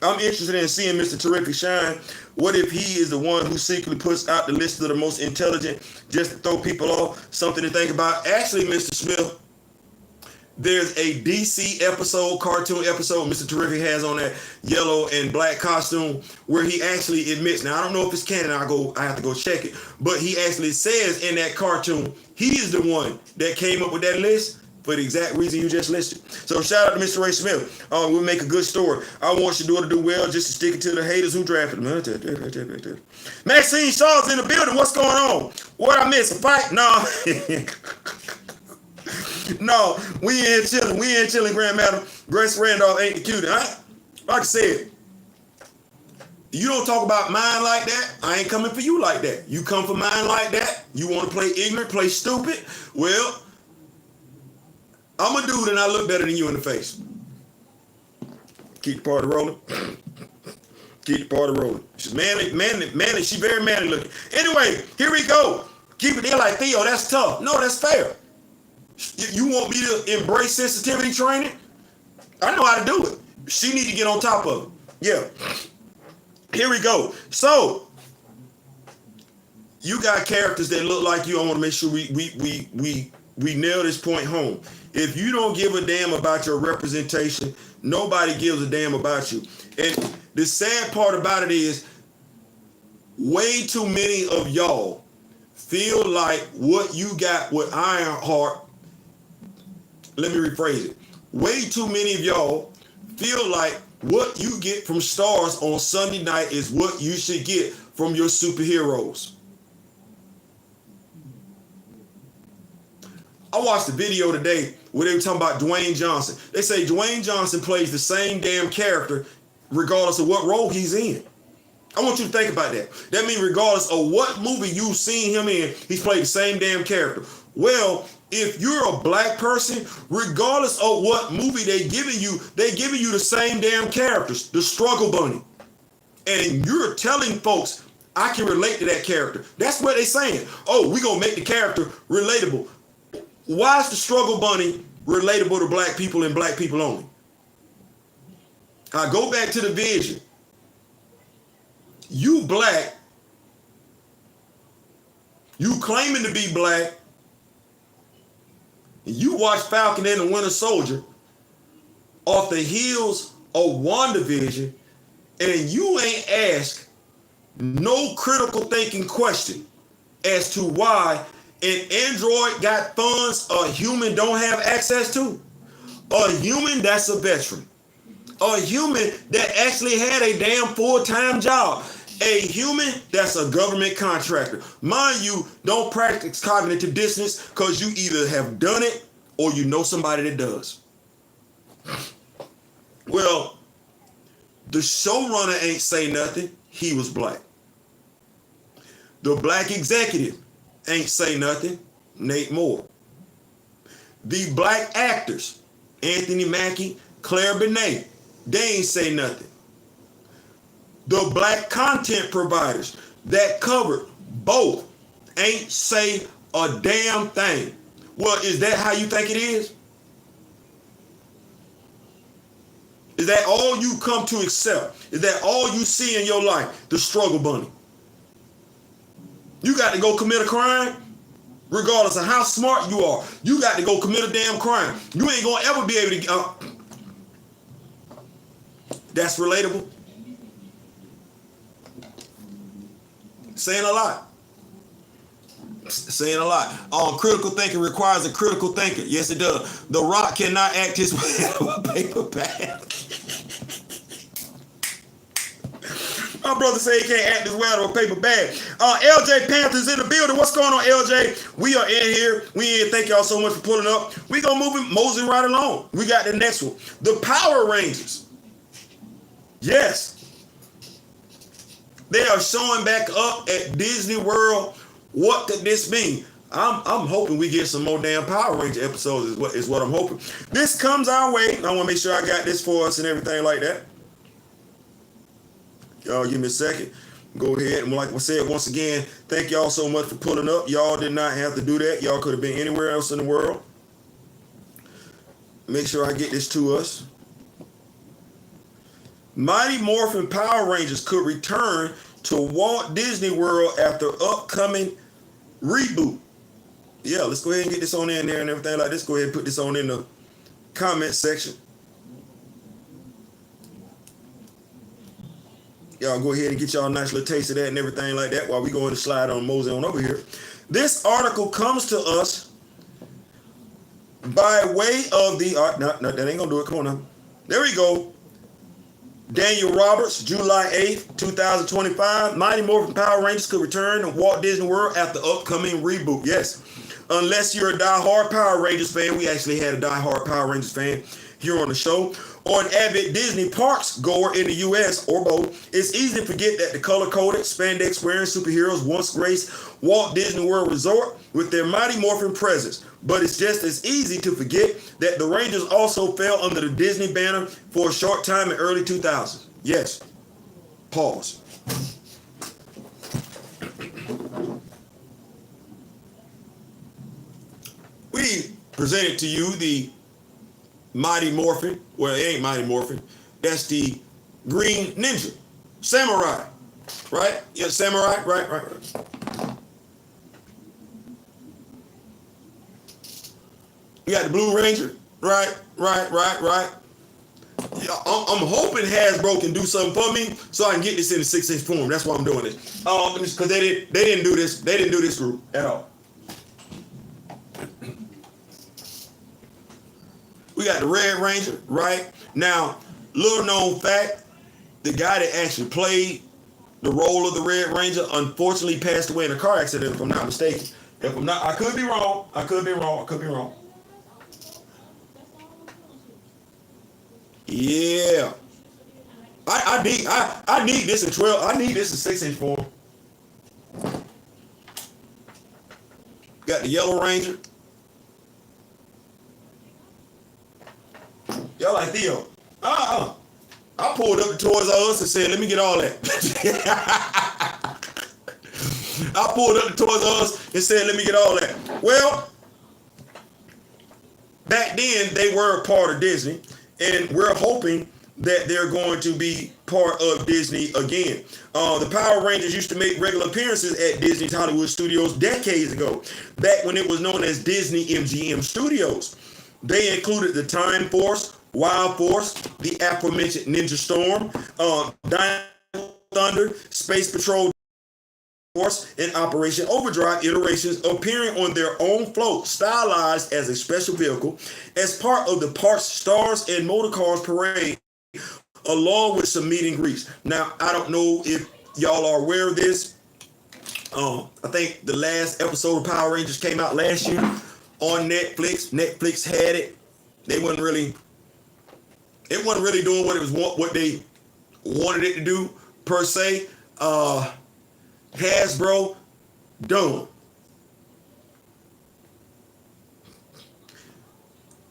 I'm interested in seeing Mr. Terrific shine. What if he is the one who secretly puts out the list of the most intelligent just to throw people off? Something to think about. Actually, Mr. Smith, there's a DC episode, cartoon episode Mr. Terrific has on that yellow and black costume where he actually admits, now I don't know if it's canon, I have to go check it, but he actually says in that cartoon, he's the one that came up with that list for the exact reason you just listed. So shout out to Mr. Ray Smith. We'll make a good story. I want Shedeur to do well just to stick it to the haters who drafted him. Maxine Shaw's in the building. What's going on? What I miss? A fight? No. No, we ain't chilling. We ain't chilling, Grand Madam. Grace Randolph ain't the cutie. Like I said, you don't talk about mine like that. I ain't coming for you like that. You come for mine like that. You want to play ignorant, play stupid. Well, I'm a dude and I look better than you in the face. Keep the party rolling. Keep the party rolling. She's manly. She's very manly looking. Anyway, here we go. Keep it there like Theo. That's tough. No, that's fair. You want me to embrace sensitivity training? I know how to do it. She need to get on top of it. Yeah. Here we go. So you got characters that look like you. I want to make sure we nail this point home. If you don't give a damn about your representation, nobody gives a damn about you. And the sad part about it is way too many of y'all feel like what you got with Ironheart. Let me rephrase it. Way too many of y'all feel like what you get from stars on Sunday night is what you should get from your superheroes. I watched a video today where they were talking about Dwayne Johnson. They say Dwayne Johnson plays the same damn character regardless of what role he's in. I want you to think about that. That means regardless of what movie you've seen him in, he's played the same damn character. Well, if you're a black person, regardless of what movie they giving you the same damn characters, the struggle bunny. And you're telling folks, I can relate to that character. That's what they're saying. Oh, we're going to make the character relatable. Why is the struggle bunny relatable to black people and black people only? I go back to the vision. You black, you claiming to be black, you watch Falcon and the Winter Soldier off the heels of WandaVision, and you ain't asked no critical thinking question as to why an android got funds a human don't have access to. A human that's a veteran. A human that actually had a damn full-time job. A human that's a government contractor. Mind you, don't practice cognitive dissonance because you either have done it or you know somebody that does. Well, the showrunner ain't say nothing. He was black. The black executive ain't say nothing. Nate Moore. The black actors, Anthony Mackie, Claire Benet, they ain't say nothing. The black content providers that covered both ain't say a damn thing. Well, is that how you think it is? Is that all you come to accept? Is that all you see in your life? The struggle bunny. You got to go commit a crime? Regardless of how smart you are, you got to go commit a damn crime. You ain't going to ever be able to... That's relatable. Saying a lot. Saying a lot. Critical thinking requires a critical thinker. Yes, it does. The Rock cannot act his way out of a paper bag. My brother say he can't act his way out of a paper bag. LJ Panthers in the building. What's going on, LJ? We are in here. Thank y'all so much for pulling up. We gonna mosey right along. We got the next one. The Power Rangers. Yes. They are showing back up at Disney World. What could this mean? I'm hoping we get some more damn Power Ranger episodes is what I'm hoping. This comes our way. I want to make sure I got this for us and everything like that. Y'all give me a second. Go ahead. And like I said, once again, thank y'all so much for pulling up. Y'all did not have to do that. Y'all could have been anywhere else in the world. Make sure I get this to us. Mighty Morphin Power Rangers could return to Walt Disney World after upcoming reboot. Yeah, let's go ahead and get this on in there and everything like this. Go ahead and put this on in the comment section. Y'all go ahead and get y'all a nice little taste of that and everything like that while we go and slide on mosey on over here. This article comes to us by way of the... No, that ain't going to do it. Come on now. There we go. Daniel Roberts, July 8th, 2025. Mighty Morphin Power Rangers could return to Walt Disney World after upcoming reboot. Yes. Unless you're a die-hard Power Rangers fan. We actually had a die-hard Power Rangers fan here on the show. Or an avid Disney parks goer in the U.S. or both. It's easy to forget that the color-coded, spandex-wearing superheroes once graced Walt Disney World Resort with their Mighty Morphin presence. But it's just as easy to forget that the Rangers also fell under the Disney banner for a short time in early 2000s. Yes. Pause. We presented to you the Mighty Morphin. Well, it ain't Mighty Morphin. That's the Green Ninja. Samurai. Right? Yeah, Samurai. Right. We got the Blue Ranger. Right. Yeah, I'm hoping Hasbro can do something for me so I can get this in the 6-inch form. That's why I'm doing this. Because they didn't do this. They didn't do this group at all. We got the Red Ranger, right? Now, little known fact, the guy that actually played the role of the Red Ranger unfortunately passed away in a car accident, if I'm not mistaken. If I'm not, I could be wrong. Yeah. I need this in 12. I need this in 6-inch form. Got the Yellow Ranger. Y'all like Theo? I pulled up the Toys R Us and said, let me get all that. I pulled up the Toys R Us and said, let me get all that. Well, back then they were a part of Disney, and we're hoping that they're going to be part of Disney again. The Power Rangers used to make regular appearances at Disney's Hollywood Studios decades ago, back when it was known as Disney MGM Studios. They included the Time Force, Wild Force, the aforementioned Ninja Storm, Dino Thunder, Space Patrol Force, and Operation Overdrive iterations appearing on their own float, stylized as a special vehicle, as part of the Parks Stars and Motorcars Parade, along with some meet and greets. Now, I don't know if y'all are aware of this. I think the last episode of Power Rangers came out last year on Netflix. Netflix had it. It wasn't really doing what they wanted it to do per se. Hasbro done.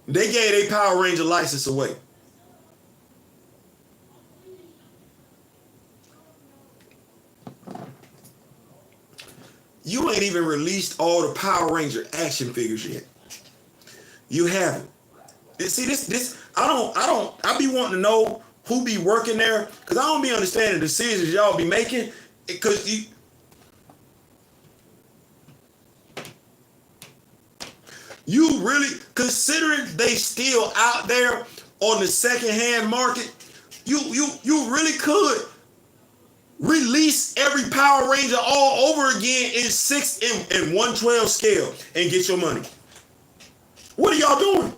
They gave a Power Ranger license away. You ain't even released all the Power Ranger action figures yet. You haven't. See, this I be wanting to know who be working there, because I don't be understanding the decisions y'all be making, because you really, considering they still out there on the secondhand market, you really could release every Power Ranger all over again in 6 and 1/12 scale and get your money. What are y'all doing?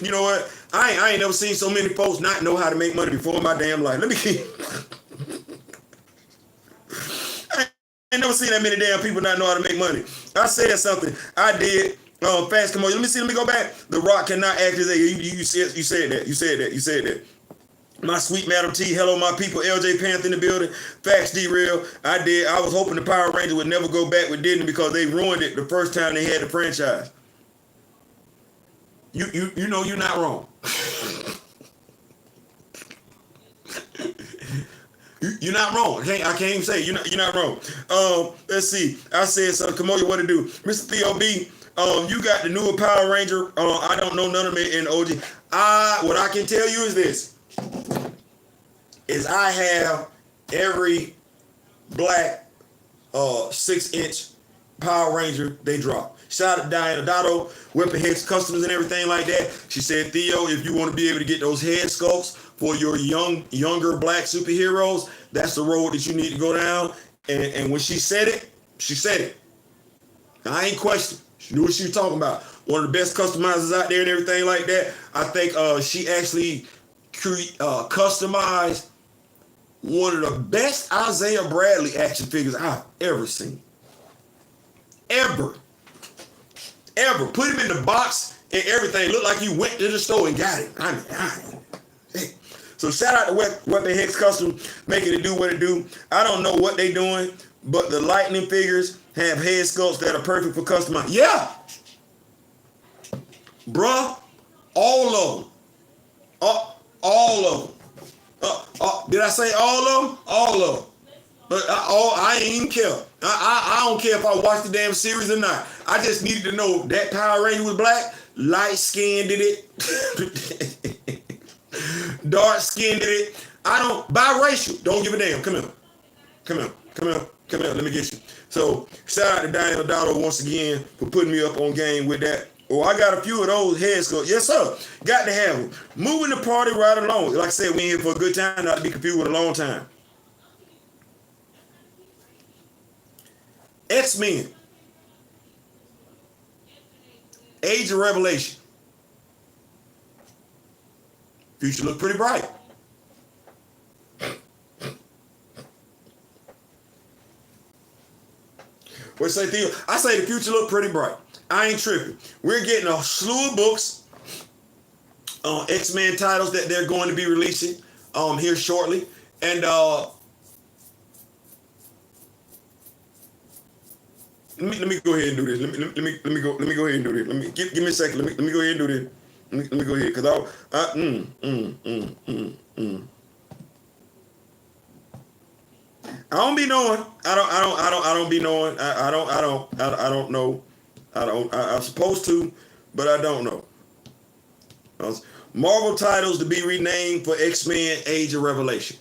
You know what? I ain't never seen so many folks not know how to make money before in my damn life. Let me keep. I ain't never seen that many damn people not know how to make money. I said something. I did. Fast, come on. Let me go back. The Rock cannot act as a. You said that. My sweet Madam T, hello my people, LJ Panther in the building, Facts D-Real, I did. I was hoping the Power Rangers would never go back with Disney because they ruined it the first time they had the franchise. You know you're not wrong. You're not wrong. I can't even say you're not wrong. Let's see. I said something. Kamoya, what to do? Mr. Theo B, you got the newer Power Ranger. I don't know none of them in OG. What I can tell you is this. I have every black 6-inch Power Ranger they drop. Shout out to Diana Dotto, Weapon Heads Customs and everything like that. She said, Theo, if you want to be able to get those head sculpts for your younger black superheroes, that's the road that you need to go down. And when she said it, she said it. I ain't questioning. She knew what she was talking about. One of the best customizers out there and everything like that. I think she actually customized one of the best Isaiah Bradley action figures I've ever seen. Ever. Put him in the box and everything. Looked like you went to the store and got it. Hey. So shout out to Weapon Hex Custom, making it do what it do. I don't know what they doing, but the Lightning figures have head sculpts that are perfect for customizing. Yeah. Bruh, all of them. All of them. Did I say all of them? All of them. But I ain't even care. I don't care if I watch the damn series or not. I just needed to know that Power Ranger was black, light-skinned it, dark-skinned it. I don't, biracial, don't give a damn. Come here. Let me get you. So, shout out to Diana Dotto once again for putting me up on game with that. Oh, I got a few of those head sculpts. Yes, sir. Got to have them. Moving the party right along. Like I said, we in here for a good time, not to be confused with a long time. X-Men. Age of Revelation. Future look pretty bright. What say Theo? I say the future look pretty bright. I ain't tripping. We're getting a slew of books. X-Men titles that they're going to be releasing here shortly. And let me go ahead and do this. Let me go ahead and do this. Give me a second. Let me go ahead and do this. Let me go ahead, because I don't be knowing. I don't be knowing. I don't know. I'm supposed to, but I don't know. Marvel titles to be renamed for X-Men Age of Revelation.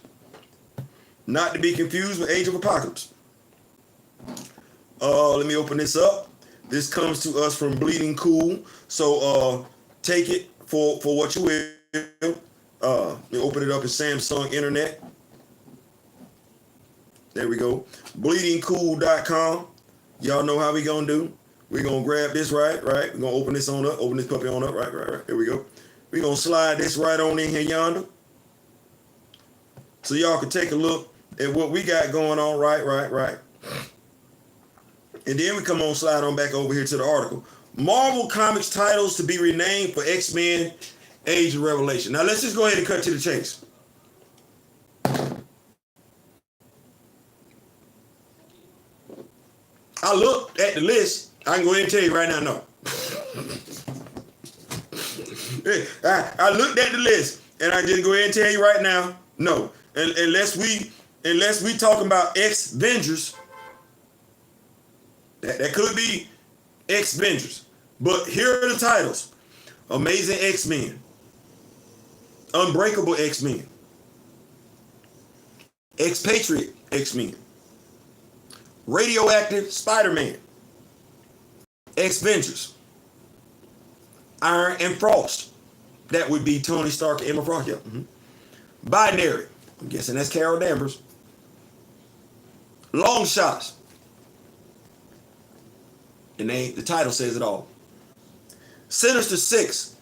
Not to be confused with Age of Apocalypse. Let me open this up. This comes to us from Bleeding Cool. So take it for what you will. Let me open it up in Samsung Internet. There we go. Bleedingcool.com. Y'all know how we gonna do. We're gonna grab this right. We're gonna open this on up, open this puppy on up, right. There we go. We're gonna slide this right on in here yonder. So y'all can take a look at what we got going on, right. And then we come on, slide on back over here to the article. Marvel Comics titles to be renamed for X-Men Age of Revelation. Now let's just go ahead and cut to the chase. I looked at the list. I can go ahead and tell you right now, no. I looked at the list, and I just go ahead and tell you right now, no. Unless we talking about X-Vengers, that could be X-Vengers. But here are the titles: Amazing X-Men, Unbreakable X-Men, Expatriate X-Men, Radioactive Spider-Man, X-Vengers, Iron and Frost. That would be Tony Stark and Emma Frost. Yeah. Binary. I'm guessing that's Carol Danvers. Long Shots. The title says it all. Sinister Six.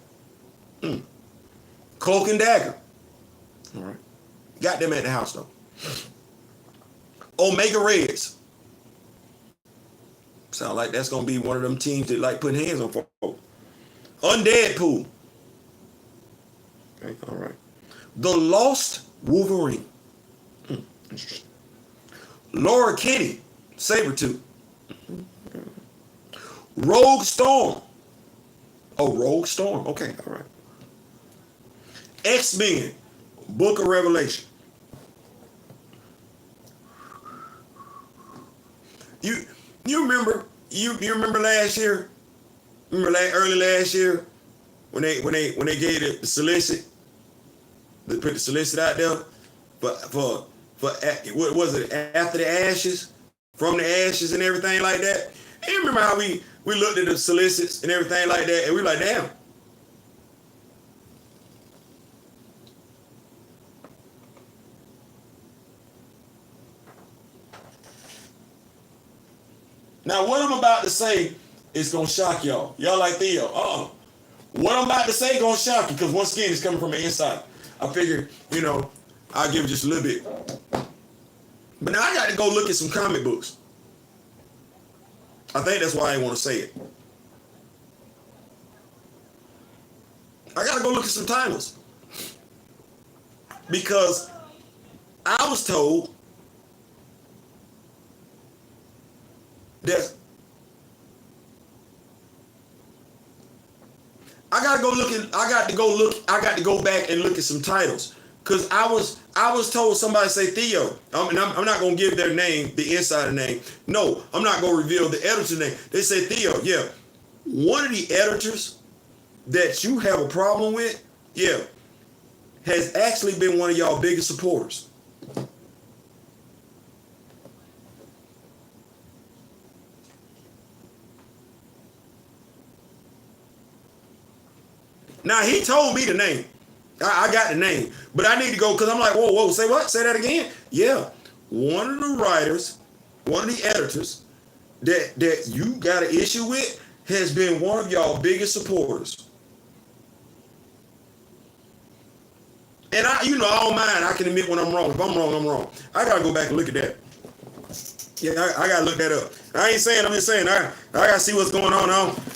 Cloak and Dagger. All right. Got them at the house though. Omega Reds. Sound like that's gonna be one of them teams that like putting hands on folks. Undead Pool. Okay, all right. The Lost Wolverine. Interesting. Laura Kinney, Sabretooth. Rogue Storm. Oh, Rogue Storm. Okay, all right. X-Men, Book of Revelation. You remember last year? Remember early last year when they gave the solicit, they put the solicit out there for what was it, after the ashes, from the ashes and everything like that. And you remember how we looked at the solicits and everything like that, and we were like, damn. Now, what I'm about to say is going to shock y'all. Y'all like Theo. What I'm about to say going to shock you, because once again, it's coming from the inside. I figured, I'll give it just a little bit. But now I got to go look at some comic books. I think that's why I didn't want to say it. I got to go look at some titles. Because I was told that I got to go back and look at some titles. Cause I was told, somebody say Theo, and I'm not gonna give their name, the insider name. No, I'm not gonna reveal the editor's name. They say Theo, yeah. One of the editors that you have a problem with, yeah, has actually been one of y'all biggest supporters. Now he told me the name. I got the name, but I need to go because I'm like, whoa, say what? Say that again? Yeah, one of the writers, one of the editors that you got an issue with has been one of y'all biggest supporters. And I don't mind. I can admit when I'm wrong. If I'm wrong, I'm wrong. I gotta go back and look at that. Yeah, I gotta look that up. I'm just saying I gotta see what's going on.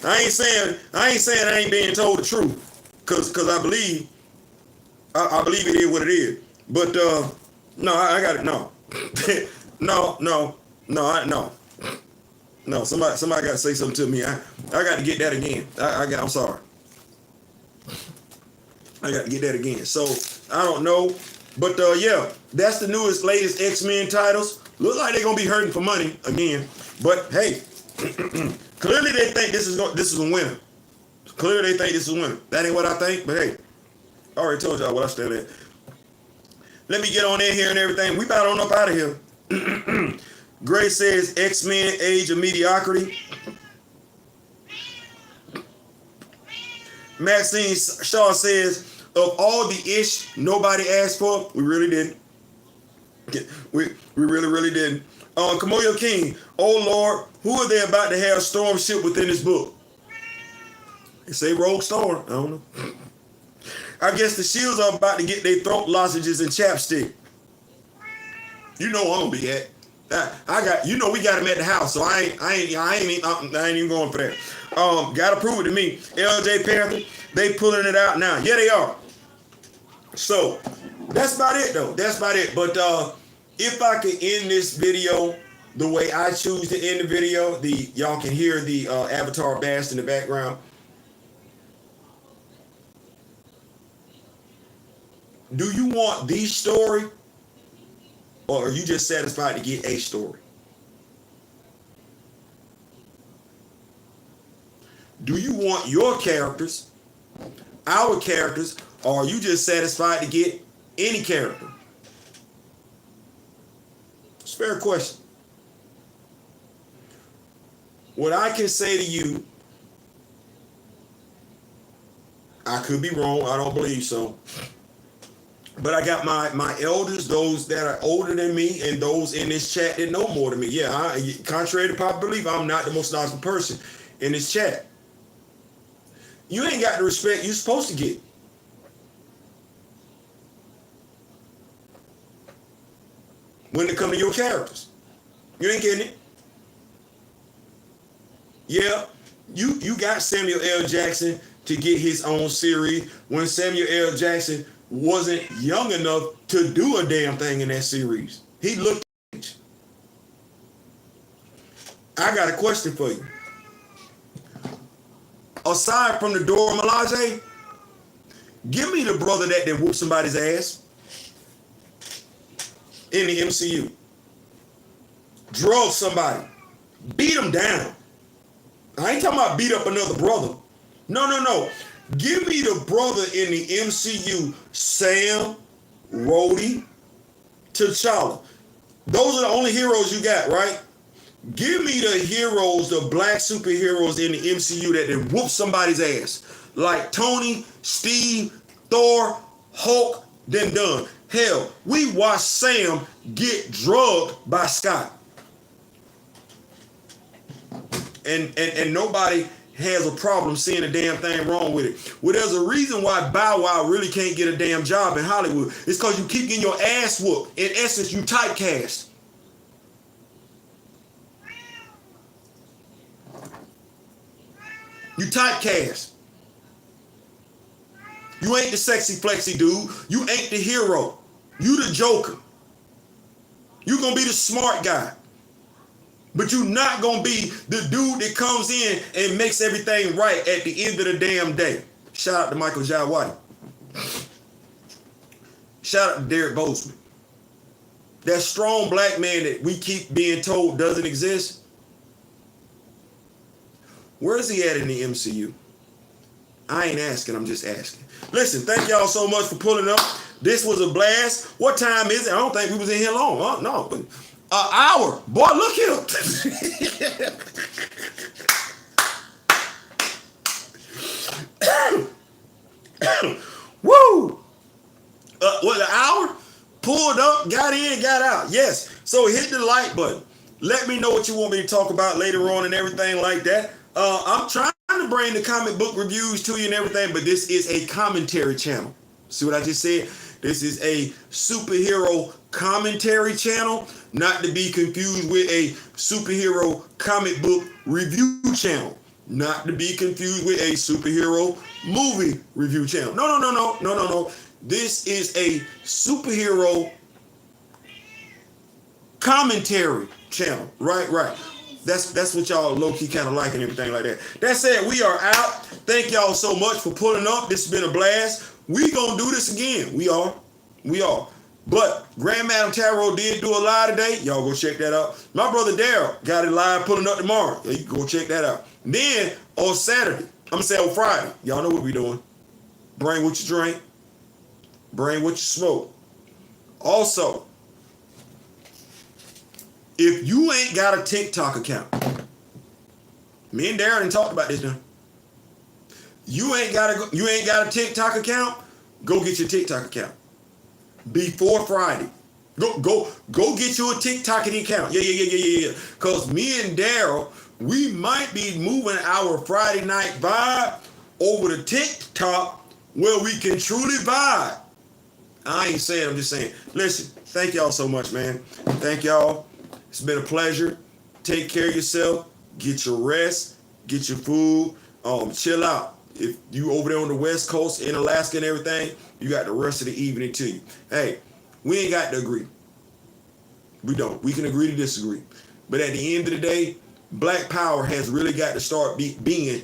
I ain't saying I ain't being told the truth. Cause I believe it is what it is. But no, I got it. No, no. Somebody got to say something to me. I got to get that again. I'm sorry. I got to get that again. So I don't know, but yeah, that's the latest X-Men titles. Look like they're gonna be hurting for money again. But hey, clearly they think this is a winner. Clearly they think this is a winner. That ain't what I think, but hey, I already told y'all what I stand at. Let me get on in here and everything. We about on up out of here. Gray says X-Men Age of Mediocrity. Maxine Shaw says, of all the ish nobody asked for, we really didn't. We really didn't. Kamoyo King, oh Lord, who are they about to have Storm ship within this book? They say Rogue Storm. I don't know. I guess the Shields are about to get their throat lozenges and chapstick. You know I'm gonna be at. We got him at the house, so I ain't even going for that. Gotta prove it to me. LJ Panther, they pulling it out now. Yeah, they are. So that's about it though. That's about it. But if I could end this video the way I choose to end the video, y'all can hear the Avatar blast in the background. Do you want the story, or are you just satisfied to get a story? Do you want your characters, our characters, or are you just satisfied to get any character? It's a fair question. What I can say to you, I could be wrong, I don't believe so. But I got my elders, those that are older than me, and those in this chat that know more than me. Yeah, contrary to popular belief, I'm not the most knowledgeable person in this chat. You ain't got the respect you're supposed to get. When it comes to your characters. You ain't getting it. Yeah, you got Samuel L. Jackson to get his own series when Samuel L. Jackson wasn't young enough to do a damn thing in that series. He looked age. I got a question for you. Aside from the Dora Milaje, give me the brother that whooped somebody's ass in the MCU. Drug somebody. Beat him down. I ain't talking about beat up another brother. No. Give me the brother in the MCU, Sam, Rhodey, T'Challa. Those are the only heroes you got, right? Give me the heroes, the black superheroes in the MCU that whoop somebody's ass. Like Tony, Steve, Thor, Hulk, then done. Hell, we watched Sam get drugged by Scott. And nobody has a problem seeing a damn thing wrong with it. Well, there's a reason why Bow Wow really can't get a damn job in Hollywood. It's because you keep getting your ass whooped. In essence, you typecast. You typecast. You ain't the sexy flexy dude. You ain't the hero. You the Joker. You gonna be the smart guy. But you're not going to be the dude that comes in and makes everything right at the end of the damn day. Shout out to Michael Jai White. Shout out to Derek Bozeman. That strong black man that we keep being told doesn't exist. Where is he at in the MCU? I ain't asking, I'm just asking. Listen, thank y'all so much for pulling up. This was a blast. What time is it? I don't think we was in here long. Oh, no, but an hour. Boy, look here. Woo. What, an hour? Pulled up, got in, got out. Yes. So hit the like button. Let me know what you want me to talk about later on and everything like that. I'm trying to bring the comic book reviews to you and everything, but this is a commentary channel. See what I just said? This is a superhero commentary channel, not to be confused with a superhero comic book review channel. Not to be confused with a superhero movie review channel. No. This is a superhero commentary channel. Right. That's what y'all low-key kind of like and everything like that. That said, we are out. Thank y'all so much for pulling up. This has been a blast. We gonna do this again. We are. But Grand Madam Tarot did do a live today. Y'all go check that out. My brother Daryl got it live pulling up tomorrow. You can go check that out. Then on Saturday, I'm gonna say on Friday, y'all know what we doing. Bring what you drink. Bring what you smoke. Also, if you ain't got a TikTok account, me and Darren talked about this now. You ain't got a TikTok account, go get your TikTok account. Before Friday. Go get you a TikTok account. Yeah. Cause me and Daryl, we might be moving our Friday night vibe over to TikTok where we can truly vibe. I ain't saying, I'm just saying. Listen, thank y'all so much, man. Thank y'all. It's been a pleasure. Take care of yourself. Get your rest. Get your food. Chill out. If you over there on the West Coast in Alaska and everything, you got the rest of the evening to you. Hey, we ain't got to agree. We don't. We can agree to disagree. But at the end of the day, Black Power has really got to start being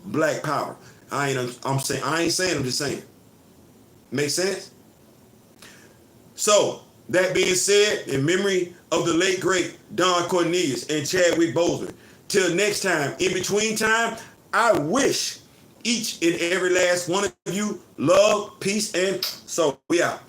Black Power. I ain't saying, I'm just saying. Make sense? So, that being said, in memory of the late great Don Cornelius and Chadwick Boseman, till next time, in between time, I wish each and every last one of you love, peace, and so we out.